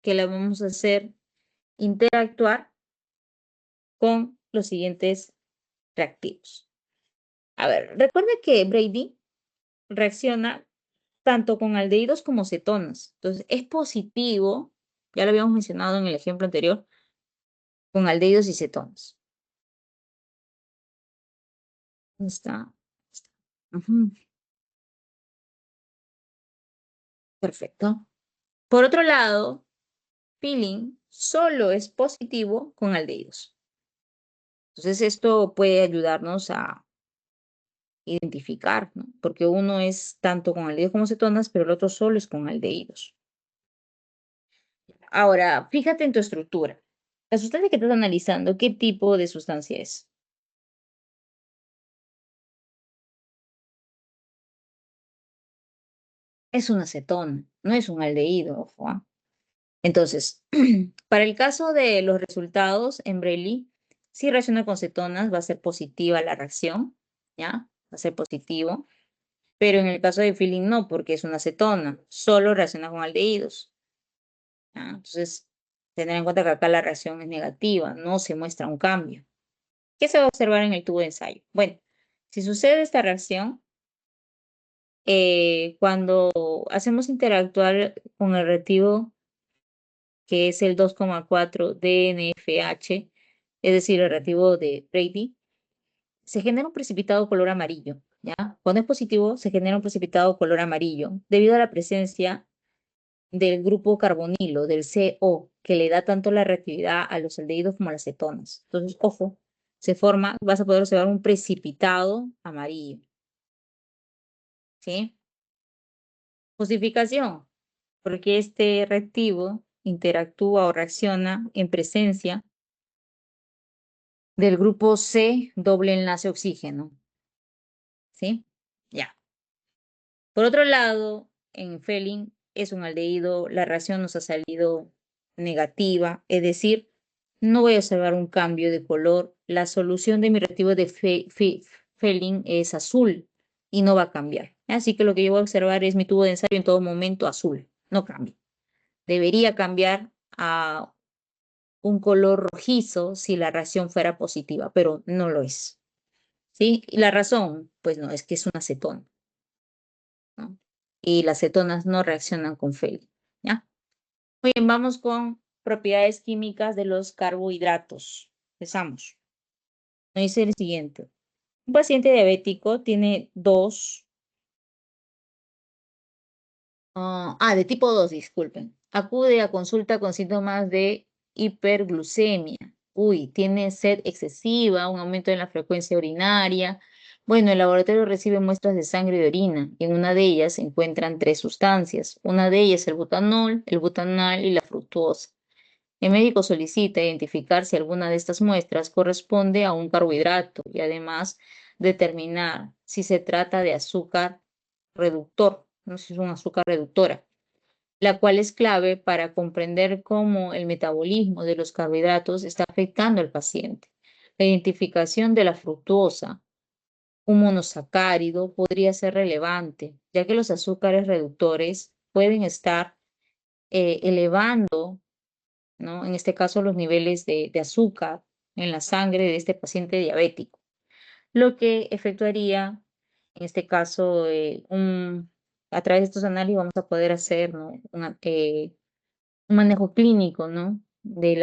que la vamos a hacer interactuar con los siguientes reactivos. A ver, recuerda que Brady reacciona tanto con aldehídos como cetonas. Entonces, es positivo, ya lo habíamos mencionado en el ejemplo anterior, con aldehídos y cetonas. ¿Dónde está? Ujú, perfecto. Por otro lado, peeling solo es positivo con aldehídos. Entonces, esto puede ayudarnos a identificar, ¿no? Porque uno es tanto con aldehídos como cetonas, pero el otro solo es con aldehídos. Ahora, fíjate en tu estructura. La sustancia que estás analizando, ¿qué tipo de sustancia es? Es una acetona, no es un aldehído, ojo, ¿ah? Entonces, para el caso de los resultados en Braille, si reacciona con cetonas, va a ser positiva la reacción, ¿ya? Va a ser positivo. Pero en el caso de Feeling no, porque es una acetona, solo reacciona con aldehídos, ¿ya? Entonces, tener en cuenta que acá la reacción es negativa, no se muestra un cambio. ¿Qué se va a observar en el tubo de ensayo? Bueno, si sucede esta reacción, cuando hacemos interactuar con el reactivo que es el 2,4 DNFH, es decir, el reactivo de Brady, se genera un precipitado color amarillo, ¿ya? Cuando es positivo, se genera un precipitado color amarillo debido a la presencia del grupo carbonilo, del CO, que le da tanto la reactividad a los aldehídos como a las cetonas. Entonces, ojo, se forma, vas a poder observar un precipitado amarillo, ¿sí? Justificación, porque este reactivo interactúa o reacciona en presencia del grupo C, doble enlace oxígeno, ¿sí? Ya. Por otro lado, en Felling es un aldehído, la reacción nos ha salido negativa, es decir, no voy a observar un cambio de color. La solución de mi reactivo de Felling es azul y no va a cambiar. Así que lo que yo voy a observar es mi tubo de ensayo en todo momento azul, no cambia. Debería cambiar a un color rojizo si la reacción fuera positiva, pero no lo es. ¿Sí? Y la razón, pues no, es que es una acetona, ¿no? Y las cetonas no reaccionan con Fel, ¿ya? Muy bien, vamos con propiedades químicas de los carbohidratos. Empezamos. Nos dice el siguiente. Un paciente diabético tiene de tipo 2, disculpen. Acude a consulta con síntomas de hiperglucemia. Uy, tiene sed excesiva, un aumento en la frecuencia urinaria. Bueno, el laboratorio recibe muestras de sangre y de orina. Y en una de ellas se encuentran tres sustancias. Una de ellas el butanol, el butanal y la fructuosa. El médico solicita identificar si alguna de estas muestras corresponde a un carbohidrato y además determinar si se trata de azúcar reductor, no sé si es un azúcar reductora, la cual es clave para comprender cómo el metabolismo de los carbohidratos está afectando al paciente. La identificación de la fructuosa, un monosacárido, podría ser relevante, ya que los azúcares reductores pueden estar elevando, ¿no? En este caso, los niveles de azúcar en la sangre de este paciente diabético, lo que efectuaría, en este caso, a través de estos análisis vamos a poder hacer, ¿no? Un manejo clínico, ¿no? De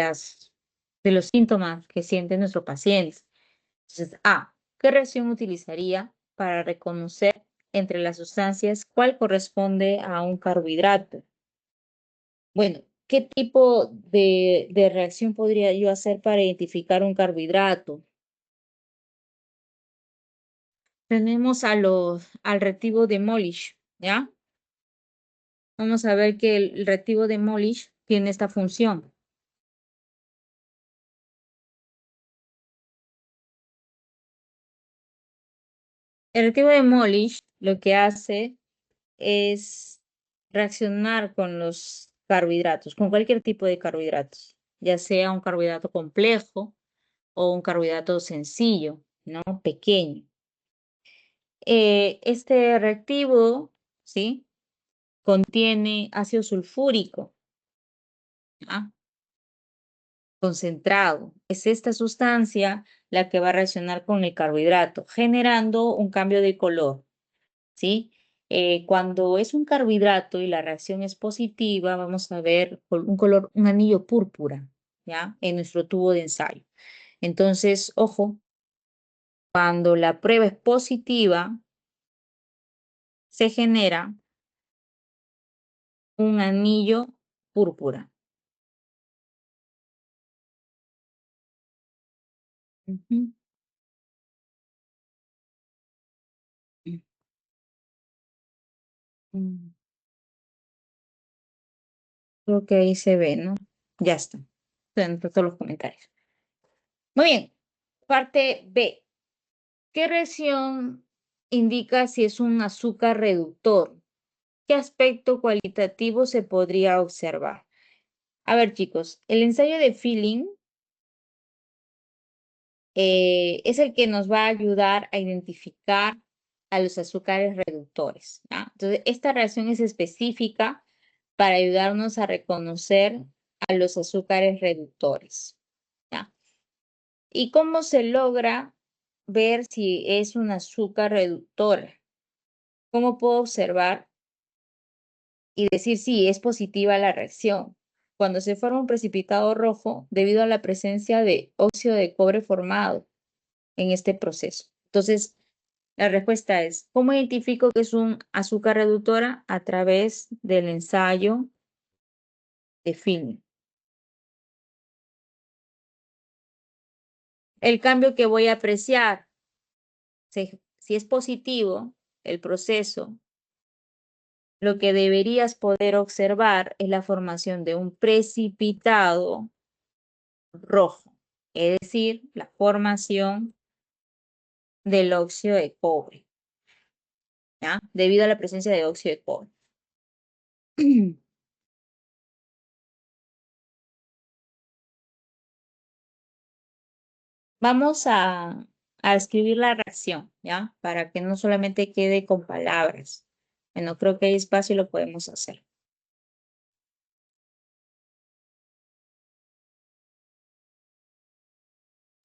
de los síntomas que siente nuestro paciente. Entonces, A, ¿qué reacción utilizaría para reconocer entre las sustancias cuál corresponde a un carbohidrato? Bueno, ¿qué tipo de reacción podría yo hacer para identificar un carbohidrato? Tenemos al reactivo de Molish, ¿ya? Vamos a ver que el reactivo de Molish tiene esta función. El reactivo de Molish lo que hace es reaccionar con los carbohidratos, con cualquier tipo de carbohidratos, ya sea un carbohidrato complejo o un carbohidrato sencillo, ¿no? Pequeño. Este reactivo, ¿sí? Contiene ácido sulfúrico, ¿ah? Concentrado. Es esta sustancia la que va a reaccionar con el carbohidrato, generando un cambio de color, ¿sí? Cuando es un carbohidrato y la reacción es positiva, vamos a ver un color, un anillo púrpura, ¿ya? En nuestro tubo de ensayo. Entonces, ojo, cuando la prueba es positiva, se genera un anillo púrpura. Ujú. Mm, mm. Creo que ahí se ve, ¿no? Ya está. Dentro de todos los comentarios. Muy bien. Parte B. ¿Qué reacción indica si es un azúcar reductor? ¿Qué aspecto cualitativo se podría observar? A ver, chicos, el ensayo de Feeling es el que nos va a ayudar a identificar a los azúcares reductores, ¿ya? Entonces, esta reacción es específica para ayudarnos a reconocer a los azúcares reductores, ¿ya? ¿Y cómo se logra ver si es un azúcar reductor? ¿Cómo puedo observar y decir si es positiva la reacción? Cuando se forma un precipitado rojo debido a la presencia de óxido de cobre formado en este proceso. Entonces, la respuesta es, ¿cómo identifico que es un azúcar reductora? A través del ensayo de Feeling. El cambio que voy a apreciar, si es positivo el proceso, lo que deberías poder observar es la formación de un precipitado rojo, es decir, la formación del óxido de cobre, ¿ya? Debido a la presencia de óxido de cobre. Vamos a escribir la reacción, ¿ya? Para que no solamente quede con palabras. Bueno, creo que hay espacio y lo podemos hacer.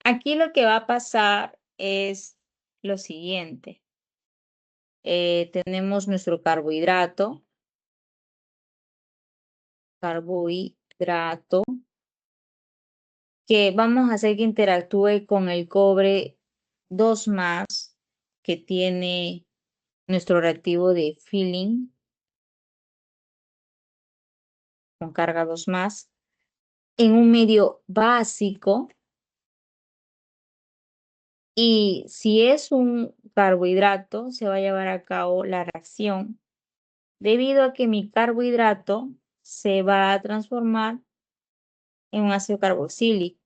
Aquí lo que va a pasar es lo siguiente. Tenemos nuestro carbohidrato, que vamos a hacer que interactúe con el cobre 2 más que tiene nuestro reactivo de Feeling con carga 2 más en un medio básico. Y si es un carbohidrato, se va a llevar a cabo la reacción debido a que mi carbohidrato se va a transformar en un ácido carboxílico.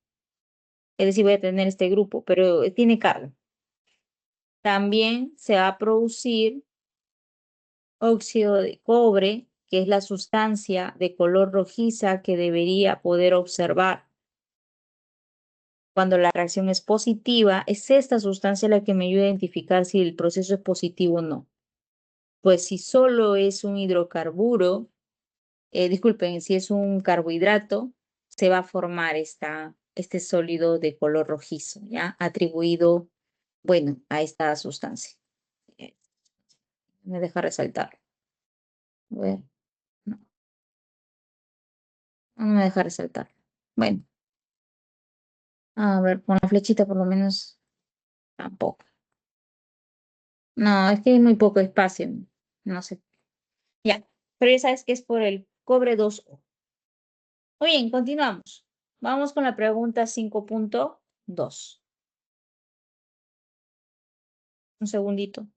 Es decir, voy a tener este grupo, pero tiene carga. También se va a producir óxido de cobre, que es la sustancia de color rojiza que debería poder observar. Cuando la reacción es positiva, es esta sustancia la que me ayuda a identificar si el proceso es positivo o no. Pues si solo es un hidrocarburo, disculpen, si es un carbohidrato, se va a formar este sólido de color rojizo, ¿ya? Atribuido, bueno, a esta sustancia. Eh, Me deja resaltar. A ver, no, no me deja resaltar. Bueno, A ver, con la flechita por lo menos tampoco. No, es que hay muy poco espacio. No sé. Ya. Pero ya sabes que es por el cobre 2O. Muy bien, continuamos. Vamos con la pregunta 5.2. Un segundito.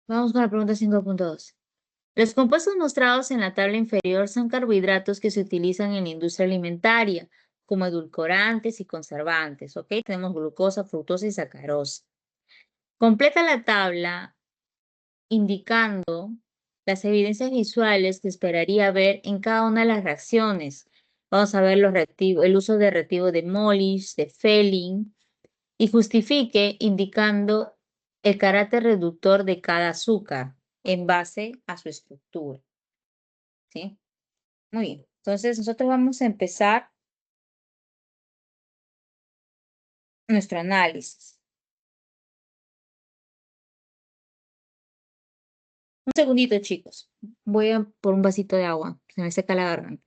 Vamos con la pregunta 5.2. Los compuestos mostrados en la tabla inferior son carbohidratos que se utilizan en la industria alimentaria como edulcorantes y conservantes, ¿ok? Tenemos glucosa, fructosa y sacarosa. Completa la tabla indicando las evidencias visuales que esperaría ver en cada una de las reacciones. Vamos a ver los reactivos, el uso de reactivo de Molish, de Fehling, y justifique indicando el carácter reductor de cada azúcar en base a su estructura, ¿sí? Muy bien. Entonces, nosotros vamos a empezar nuestro análisis. Un segundito, chicos. Voy a por un vasito de agua. Se me seca la garganta.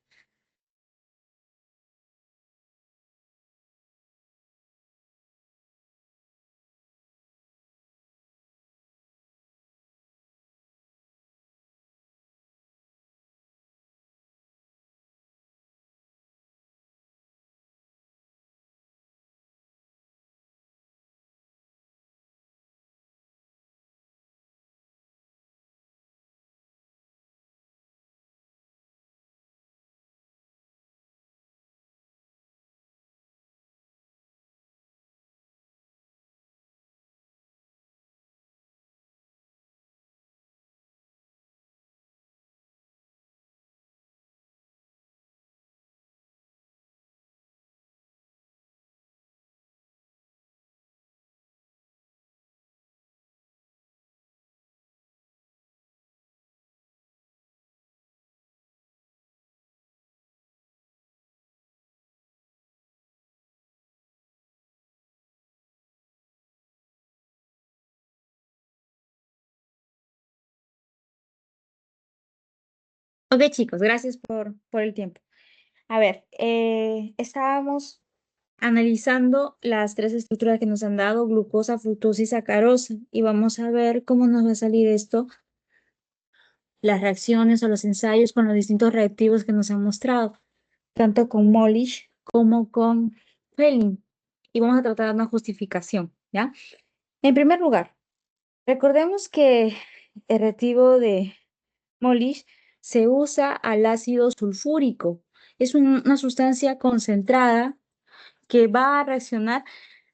Ok, chicos, gracias por el tiempo. A ver, estábamos analizando las tres estructuras que nos han dado, glucosa, fructosa y sacarosa, y vamos a ver cómo nos va a salir esto, las reacciones o los ensayos con los distintos reactivos que nos han mostrado, tanto con Molish como con Fehling. Y vamos a tratar de una justificación, ¿ya? En primer lugar, recordemos que el reactivo de Molish se usa al ácido sulfúrico. Es una sustancia concentrada que va a reaccionar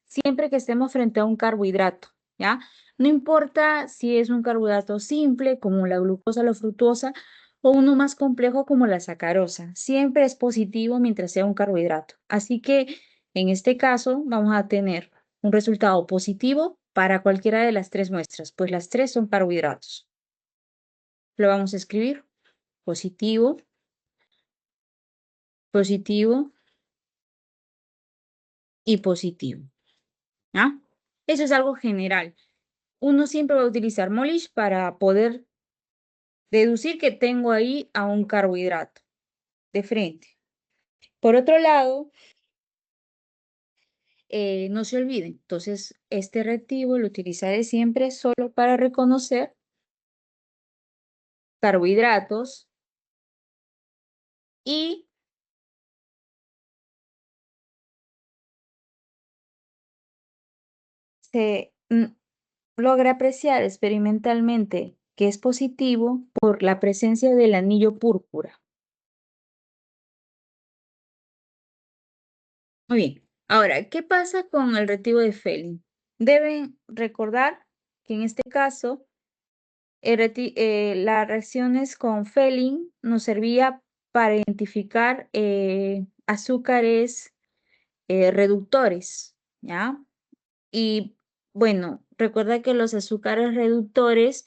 siempre que estemos frente a un carbohidrato, ¿ya? No importa si es un carbohidrato simple como la glucosa o la fructosa o uno más complejo como la sacarosa. Siempre es positivo mientras sea un carbohidrato. Así que en este caso vamos a tener un resultado positivo para cualquiera de las tres muestras, pues las tres son carbohidratos. Lo vamos a escribir positivo, positivo y positivo, ¿ya? Eso es algo general. Uno siempre va a utilizar Molish para poder deducir que tengo ahí a un carbohidrato de frente. Por otro lado, no se olviden, entonces este reactivo lo utilizaré siempre solo para reconocer carbohidratos y se logra apreciar experimentalmente que es positivo por la presencia del anillo púrpura. Muy bien. Ahora, ¿qué pasa con el reactivo de Fehling? Deben recordar que en este caso las reacciones con Fehling nos servía para identificar azúcares reductores, ¿ya? Y bueno, recuerda que los azúcares reductores,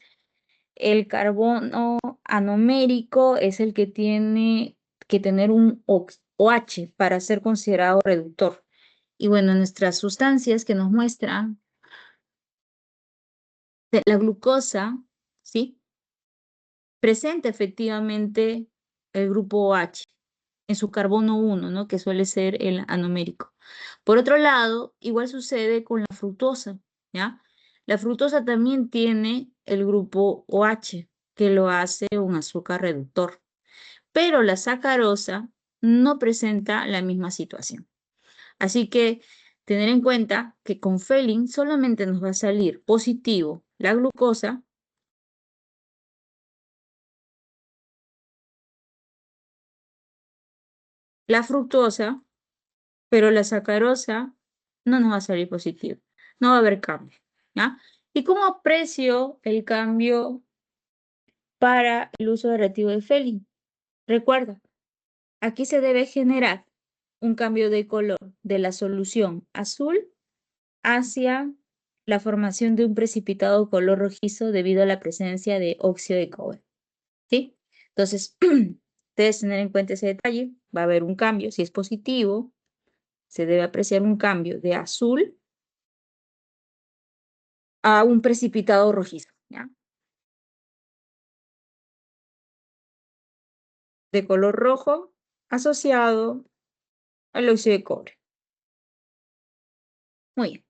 el carbono anomérico es el que tiene que tener un OH para ser considerado reductor. Y bueno, nuestras sustancias que nos muestran La glucosa, ¿sí? Presenta efectivamente el grupo OH en su carbono 1, ¿no? Que suele ser el anomérico. Por otro lado, igual sucede con la fructosa, ¿ya? La fructosa también tiene el grupo OH, que lo hace un azúcar reductor, pero la sacarosa no presenta la misma situación. Así que tener en cuenta que con Fehling solamente nos va a salir positivo la glucosa, la fructosa, pero la sacarosa no nos va a salir positivo. No va a haber cambio, ¿ya? ¿Y cómo aprecio el cambio para el uso de reactivo de Fehling? Recuerda, aquí se debe generar un cambio de color de la solución azul hacia la formación de un precipitado color rojizo debido a la presencia de óxido de cobre, ¿sí? Entonces, debes tener en cuenta ese detalle. Va a haber un cambio. Si es positivo, se debe apreciar un cambio de azul a un precipitado rojizo, ¿ya? De color rojo asociado al óxido de cobre. Muy bien.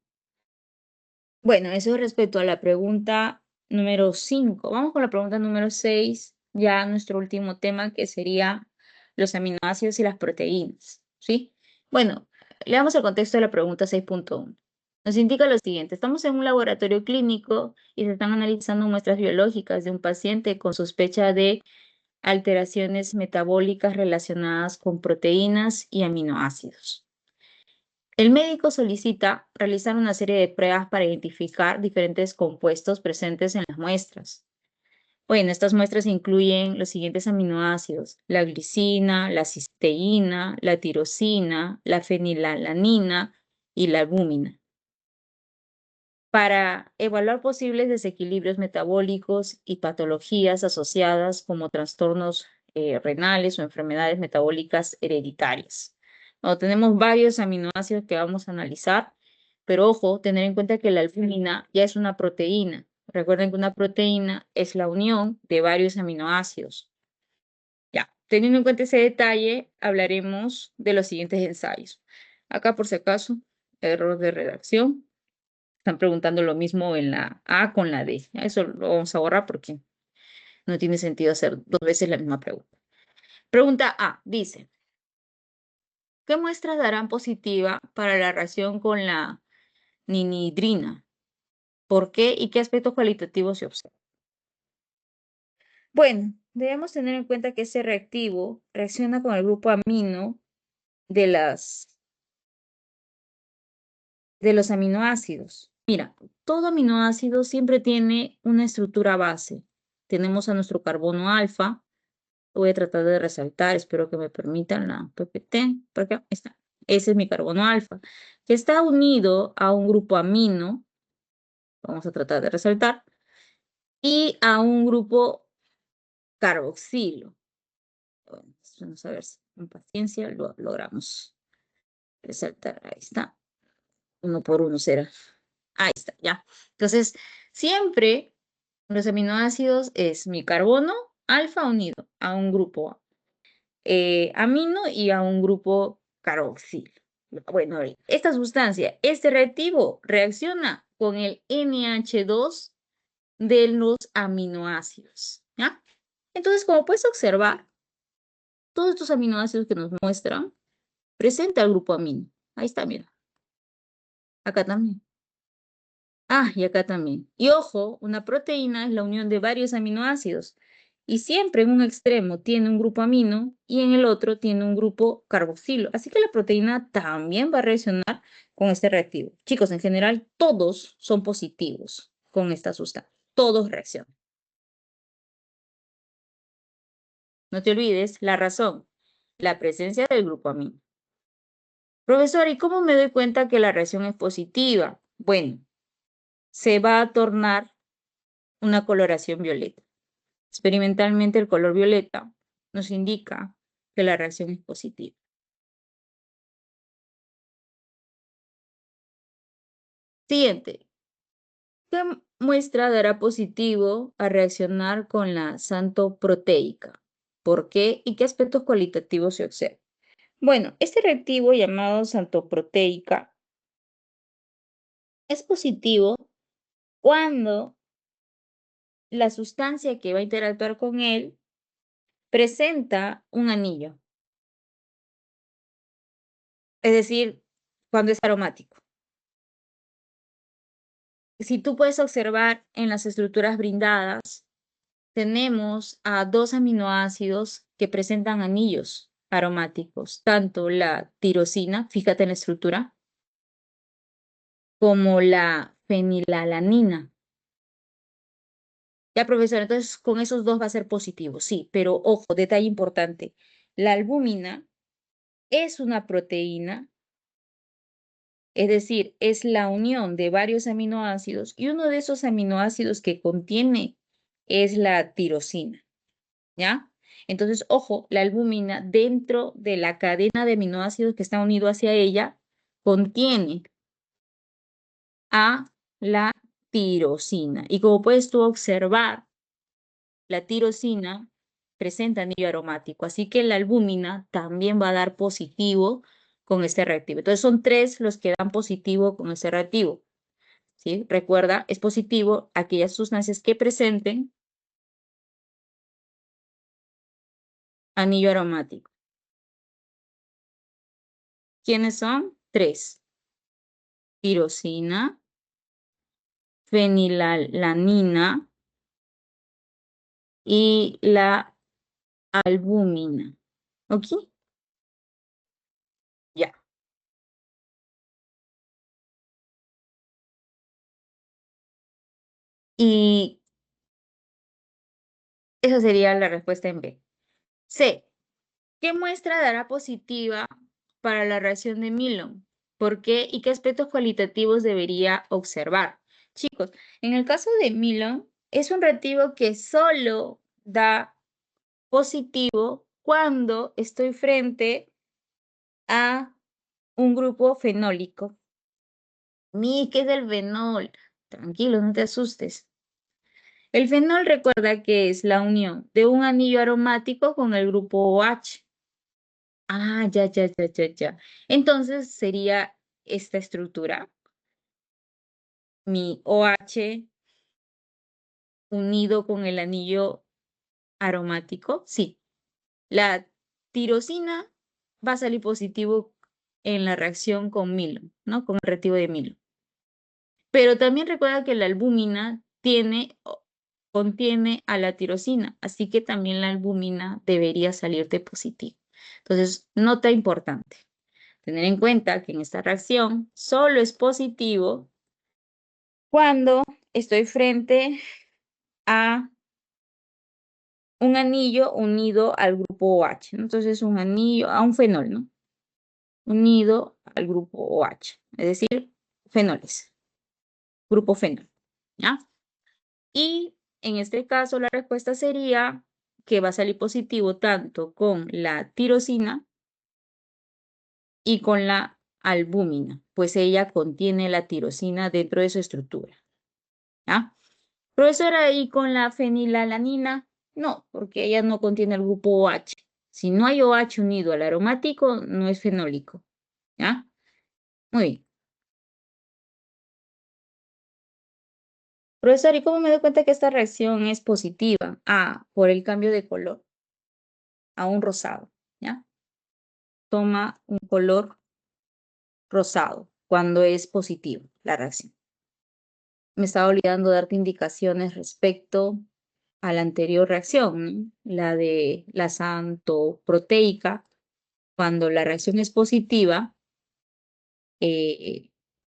Bueno, eso respecto a la pregunta número 5. Vamos con la pregunta número 6, ya nuestro último tema, que sería los aminoácidos y las proteínas, ¿sí? Bueno, le damos el contexto de la pregunta 6.1. Nos indica lo siguiente: estamos en un laboratorio clínico y se están analizando muestras biológicas de un paciente con sospecha de alteraciones metabólicas relacionadas con proteínas y aminoácidos. El médico solicita realizar una serie de pruebas para identificar diferentes compuestos presentes en las muestras. Bueno, estas muestras incluyen los siguientes aminoácidos: la glicina, la cisteína, la tirosina, la fenilalanina y la albúmina, para evaluar posibles desequilibrios metabólicos y patologías asociadas como trastornos renales o enfermedades metabólicas hereditarias. Bueno, tenemos varios aminoácidos que vamos a analizar, pero ojo, tener en cuenta que la albúmina ya es una proteína. Recuerden que una proteína es la unión de varios aminoácidos. Ya, teniendo en cuenta ese detalle, hablaremos de los siguientes ensayos. Acá, por si acaso, error de redacción. Están preguntando lo mismo en la A con la D. Eso lo vamos a borrar porque no tiene sentido hacer dos veces la misma pregunta. Pregunta A dice: ¿qué muestras darán positiva para la reacción con la ninhidrina? ¿Por qué y qué aspectos cualitativos se observan? Bueno, debemos tener en cuenta que ese reactivo reacciona con el grupo amino de los aminoácidos. Mira, todo aminoácido siempre tiene una estructura base. Tenemos a nuestro carbono alfa. Voy a tratar de resaltar, espero que me permitan la PPT. Por acá está. Ese es mi carbono alfa, que está unido a un grupo amino. Vamos a tratar de resaltar. Y a un grupo carboxilo. Bueno, vamos a ver si con paciencia lo logramos resaltar. Ahí está. Uno por uno será. Ahí está, ya. Entonces, siempre los aminoácidos es mi carbono alfa unido a un grupo amino y a un grupo carboxilo. Bueno, esta sustancia, este reactivo, reacciona con el NH2 de los aminoácidos, ¿ya? Entonces, como puedes observar, todos estos aminoácidos que nos muestran presenta el grupo amino. Ahí está, mira. Acá también. Ah, y acá también. Y ojo, una proteína es la unión de varios aminoácidos. Y siempre en un extremo tiene un grupo amino y en el otro tiene un grupo carboxilo. Así que la proteína también va a reaccionar con este reactivo. Chicos, en general, todos son positivos con esta sustancia. Todos reaccionan. No te olvides la razón, la presencia del grupo amino. Profesor, ¿y cómo me doy cuenta que la reacción es positiva? Bueno, se va a tornar una coloración violeta. Experimentalmente, el color violeta nos indica que la reacción es positiva. Siguiente. muestra dará positivo a reaccionar con la santoproteica. ¿Por qué? ¿Y qué aspectos cualitativos se observan? Bueno, este reactivo llamado santoproteica es positivo cuando la sustancia que va a interactuar con él presenta un anillo, es decir, cuando es aromático. Si tú puedes observar en las estructuras brindadas, tenemos a dos aminoácidos que presentan anillos aromáticos, tanto la tirosina, fíjate en la estructura, como la fenilalanina. Ya, profesor, entonces con esos dos va a ser positivo, sí, pero ojo, detalle importante. La albúmina es una proteína, es decir, es la unión de varios aminoácidos y uno de esos aminoácidos que contiene es la tirosina, ¿ya? Entonces, ojo, la albúmina dentro de la cadena de aminoácidos que está unido hacia ella contiene a la tirosina. Y como puedes tú observar, la tirosina presenta anillo aromático, así que la albúmina también va a dar positivo con este reactivo. Entonces son tres los que dan positivo con este reactivo, ¿sí? Recuerda, es positivo aquellas sustancias que presenten anillo aromático. ¿Quiénes son? Tres: tirosina, fenilalanina y la albúmina. ¿Ok? Ya. Y esa sería la respuesta en B. C. ¿Qué muestra dará positiva para la reacción de Milon? ¿Por qué y qué aspectos cualitativos debería observar? Chicos, en el caso de Milon, es un reactivo que solo da positivo cuando estoy frente a un grupo fenólico. ¿Qué es el fenol? Tranquilo, no te asustes. El fenol, recuerda que es la unión de un anillo aromático con el grupo OH. Ah, ya. Entonces sería esta estructura, mi OH unido con el anillo aromático. Sí, la tirosina va a salir positivo en la reacción con Milo, ¿no? Con el reactivo de Milo. Pero también recuerda que la albúmina contiene a la tirosina, así que también la albúmina debería salirte positiva. Entonces, nota importante. Tener en cuenta que en esta reacción solo es positivo cuando estoy frente a un anillo unido al grupo OH, ¿no? Entonces, un anillo, a un fenol, ¿no? Unido al grupo OH, es decir, fenoles, grupo fenol, ¿ya? Y en este caso, la respuesta sería que va a salir positivo tanto con la tirosina y con la albúmina, pues ella contiene la tirosina dentro de su estructura, ¿ya? Profesora, ¿y con la fenilalanina? No, porque ella no contiene el grupo OH. Si no hay OH unido al aromático, no es fenólico, ¿ya? Muy bien. Profesor, ¿y cómo me doy cuenta que esta reacción es positiva? Ah, por el cambio de color a un rosado, ¿ya? Toma un color rosado cuando es positivo la reacción. Me estaba olvidando darte indicaciones respecto a la anterior reacción, ¿no? La de la santoproteica. Cuando la reacción es positiva,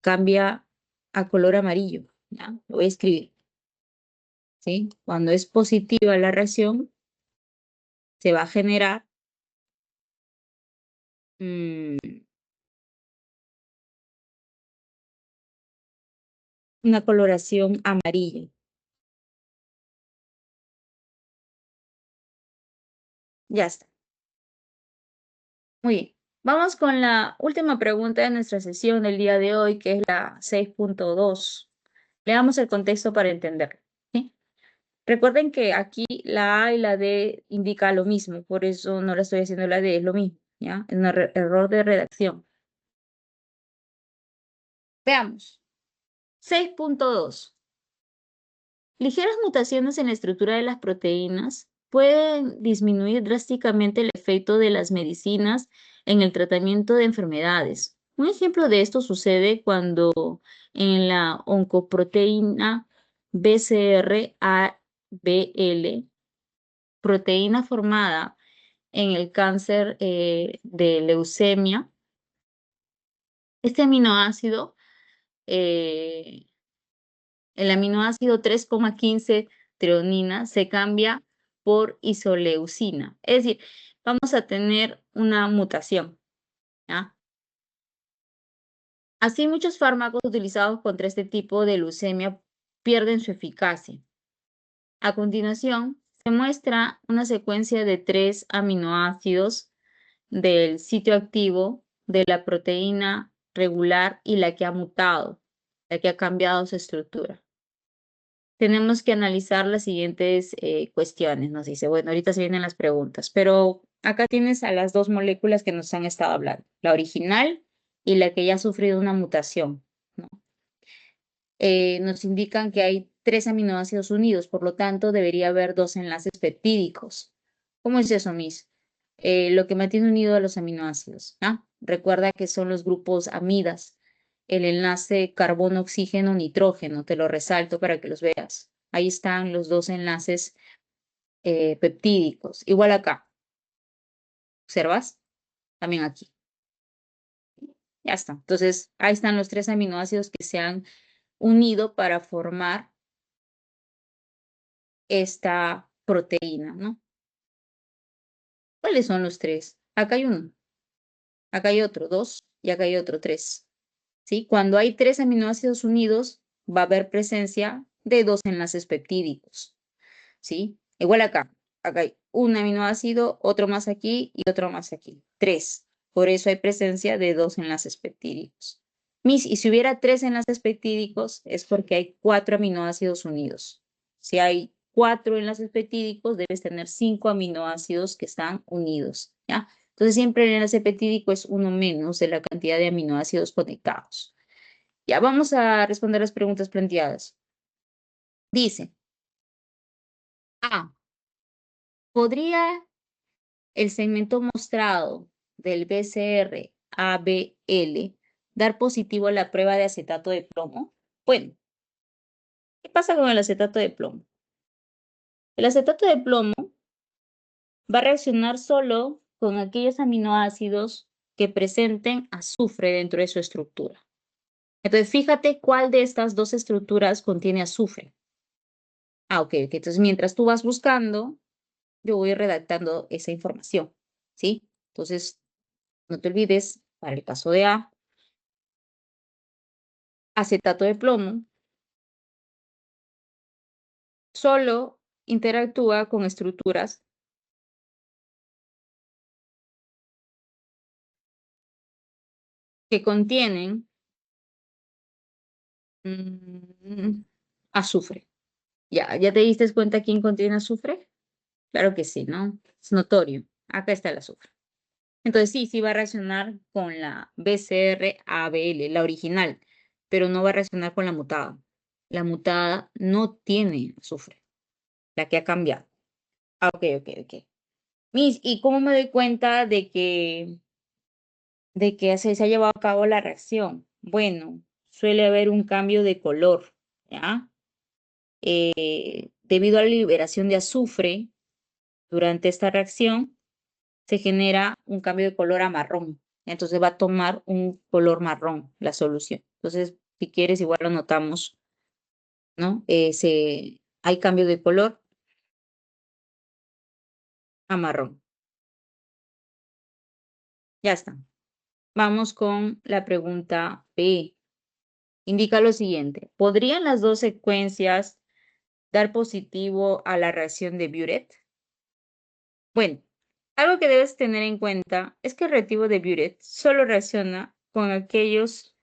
cambia a color amarillo, ¿ya? Lo voy a escribir, ¿sí? Cuando es positiva la reacción, se va a generar una coloración amarilla. Ya está. Muy bien. Vamos con la última pregunta de nuestra sesión del día de hoy, que es la 6.2. Leamos el contexto para entenderlo, ¿sí? Recuerden que aquí la A y la D indican lo mismo, por eso no la estoy haciendo la D, es lo mismo, ¿ya? Es un error de redacción. Veamos. 6.2. Ligeras mutaciones en la estructura de las proteínas pueden disminuir drásticamente el efecto de las medicinas en el tratamiento de enfermedades. Un ejemplo de esto sucede cuando en la oncoproteína BCR-ABL, proteína formada en el cáncer de leucemia, este aminoácido eh, el aminoácido 3,15 treonina se cambia por isoleucina. Es decir, vamos a tener una mutación, ¿ya? Así, muchos fármacos utilizados contra este tipo de leucemia pierden su eficacia. A continuación, se muestra una secuencia de 3 aminoácidos del sitio activo de la proteína regular y la que ha mutado, la que ha cambiado su estructura. Tenemos que analizar las siguientes cuestiones. Nos dice, bueno, ahorita se vienen las preguntas, pero acá tienes a las dos moléculas que nos han estado hablando, la original y la que ya ha sufrido una mutación, ¿no? Nos indican que hay 3 aminoácidos unidos, por lo tanto, debería haber 2 enlaces peptídicos. ¿Cómo es eso, Miss? Lo que mantiene unido a los aminoácidos, ¿ah? Recuerda que son los grupos amidas. El enlace carbono-oxígeno-nitrógeno, te lo resalto para que los veas. Ahí están los 2 enlaces peptídicos. Igual acá, ¿observas? También aquí. Ya está. Entonces, ahí están los 3 aminoácidos que se han unido para formar esta proteína, ¿no? ¿Cuáles son los 3? Acá hay uno, acá hay otro, 2, y acá hay otro, 3. ¿Sí? Cuando hay 3 aminoácidos unidos, va a haber presencia de 2 enlaces peptídicos, ¿sí? Igual acá hay un aminoácido, otro más aquí y otro más aquí, 3. Por eso hay presencia de 2 enlaces peptídicos. Miss, y si hubiera 3 enlaces peptídicos, es porque hay 4 aminoácidos unidos. Si hay 4 enlaces peptídicos, debes tener 5 aminoácidos que están unidos, ¿ya? Entonces, siempre el enlace peptídico es uno menos de la cantidad de aminoácidos conectados. Ya vamos a responder las preguntas planteadas. Dice, A, ¿podría el segmento mostrado del BCR-ABL dar positivo a la prueba de acetato de plomo? Bueno, ¿qué pasa con el acetato de plomo? El acetato de plomo va a reaccionar solo con aquellos aminoácidos que presenten azufre dentro de su estructura. Entonces, fíjate cuál de estas dos estructuras contiene azufre. Ok. Entonces, mientras tú vas buscando, yo voy redactando esa información, ¿sí? Entonces, no te olvides, para el caso de A, acetato de plomo solo interactúa con estructuras que contienen azufre. ¿Ya te diste cuenta quién contiene azufre? Claro que sí, ¿no? Es notorio. Acá está el azufre. Entonces sí va a reaccionar con la BCR-ABL, la original, pero no va a reaccionar con la mutada. La mutada no tiene azufre, la que ha cambiado. Ok. Miss, ¿y cómo me doy cuenta de que se ha llevado a cabo la reacción? Bueno, suele haber un cambio de color, ¿ya? Debido a la liberación de azufre durante esta reacción, se genera un cambio de color a marrón. Entonces va a tomar un color marrón la solución. Entonces, si quieres, igual lo notamos, ¿no? Hay cambio de color a marrón. Ya está. Vamos con la pregunta B. Indica lo siguiente. ¿Podrían las dos secuencias dar positivo a la reacción de Buret? Bueno, algo que debes tener en cuenta es que el reactivo de Buret solo reacciona con aquellos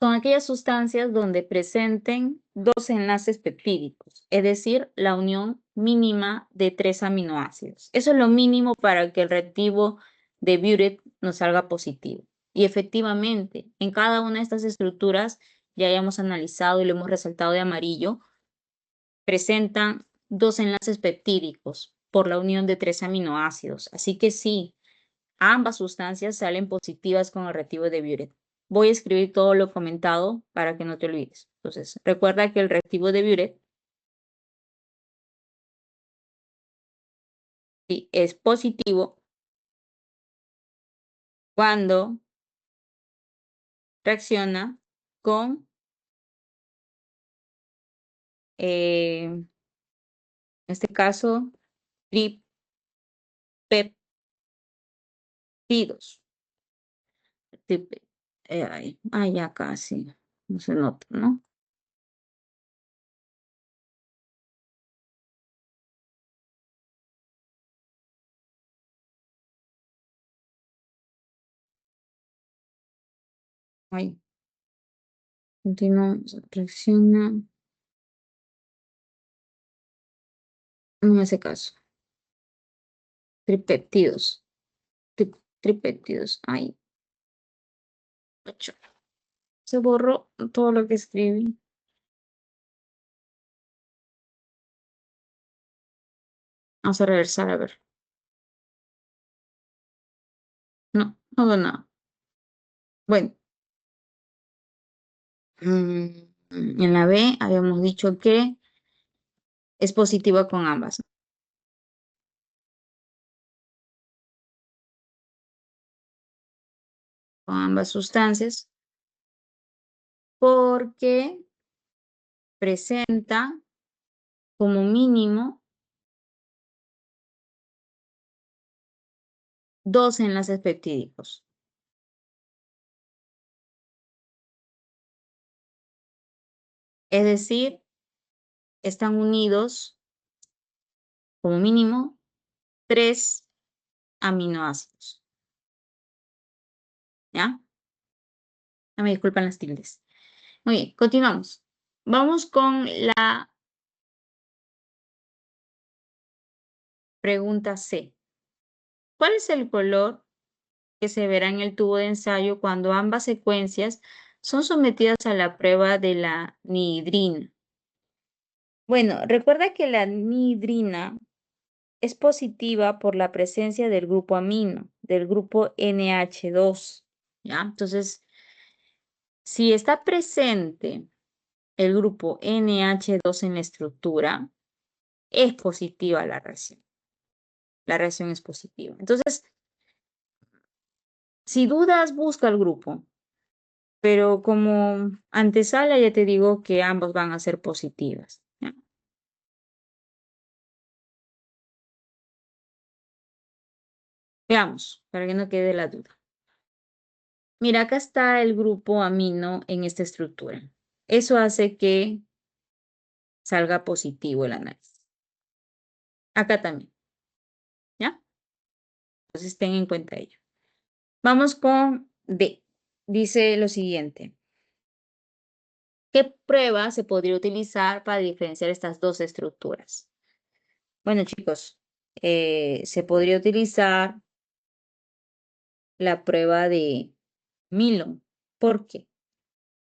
Son aquellas sustancias donde presenten dos enlaces peptídicos, es decir, la unión mínima de 3 aminoácidos. Eso es lo mínimo para que el reactivo de Buret nos salga positivo. Y efectivamente, en cada una de estas estructuras, ya hayamos analizado y lo hemos resaltado de amarillo, presentan dos enlaces peptídicos por la unión de 3 aminoácidos. Así que sí, ambas sustancias salen positivas con el reactivo de Buret. Voy a escribir todo lo comentado para que no te olvides. Entonces, recuerda que el reactivo de Buret es positivo cuando reacciona con en este caso, tripeptidos. Ya casi, no se nota, ¿no? Ay, continuamos, reacciona, no me hace caso. Tripeptidos, tripeptidos, ay, 8. Se borró todo lo que escribí. Vamos a regresar a ver. No, no veo nada. Bueno, en la B habíamos dicho que es positiva con ambas, con ambas sustancias, porque presenta como mínimo dos enlaces peptídicos. Es decir, están unidos como mínimo 3 aminoácidos. ¿Ya? No me disculpan las tildes. Muy bien, continuamos. Vamos con la pregunta C. ¿Cuál es el color que se verá en el tubo de ensayo cuando ambas secuencias son sometidas a la prueba de la nidrina? Bueno, recuerda que la nidrina es positiva por la presencia del grupo amino, del grupo NH2, ¿ya? Entonces, si está presente el grupo NH2 en la estructura, es positiva la reacción. La reacción es positiva. Entonces, si dudas, busca el grupo. Pero como antesala ya te digo que ambos van a ser positivas, ¿ya? Veamos, para que no quede la duda. Mira, acá está el grupo amino en esta estructura. Eso hace que salga positivo el análisis. Acá también, ¿ya? Entonces ten en cuenta ello. Vamos con D. Dice lo siguiente. ¿Qué prueba se podría utilizar para diferenciar estas dos estructuras? Bueno, chicos, se podría utilizar la prueba de Milon. ¿Por qué?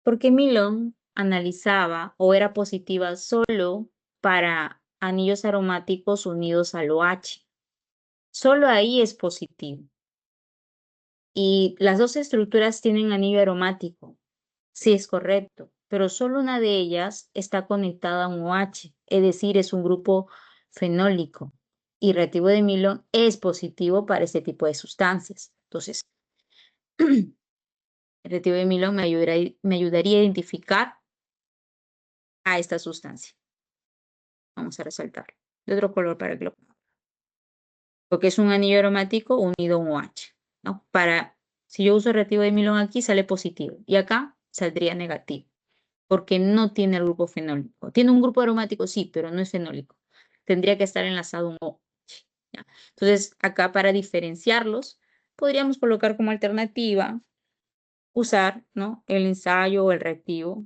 Porque Milon analizaba o era positiva solo para anillos aromáticos unidos al OH. Solo ahí es positivo. Y las dos estructuras tienen anillo aromático. Sí, es correcto, pero solo una de ellas está conectada a un OH, es decir, es un grupo fenólico. Y reactivo de Milon es positivo para este tipo de sustancias. Entonces, el reactivo de Milon me ayudaría a identificar a esta sustancia. Vamos a resaltarlo. De otro color para que lo ponga. Porque es un anillo aromático unido a un OH, ¿no? Si yo uso el reactivo de Milon aquí, sale positivo. Y acá saldría negativo. Porque no tiene el grupo fenólico. Tiene un grupo aromático, sí, pero no es fenólico. Tendría que estar enlazado a un OH, ¿ya? Entonces, acá para diferenciarlos, podríamos colocar como alternativa usar, ¿no?, el ensayo o el reactivo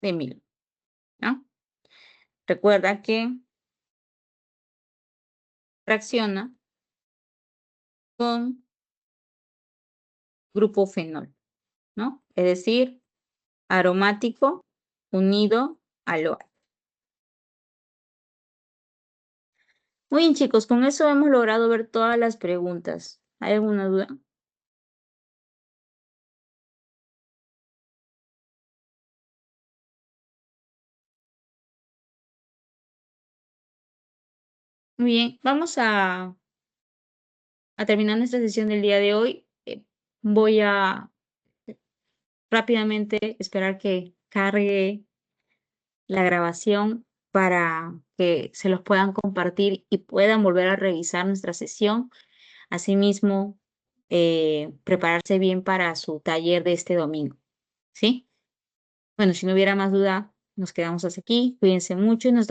de 1000, ¿no? Recuerda que reacciona con grupo fenol, ¿no? Es decir, aromático unido al OH. Muy bien, chicos, con eso hemos logrado ver todas las preguntas. ¿Hay alguna duda? Muy bien, vamos a terminar nuestra sesión del día de hoy. Voy a rápidamente esperar que cargue la grabación para que se los puedan compartir y puedan volver a revisar nuestra sesión. Asimismo, prepararse bien para su taller de este domingo, ¿sí? Bueno, si no hubiera más duda, nos quedamos hasta aquí. Cuídense mucho y nos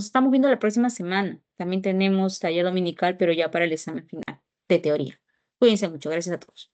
estamos viendo la próxima semana. También tenemos taller dominical, pero ya para el examen final de teoría. Cuídense mucho. Gracias a todos.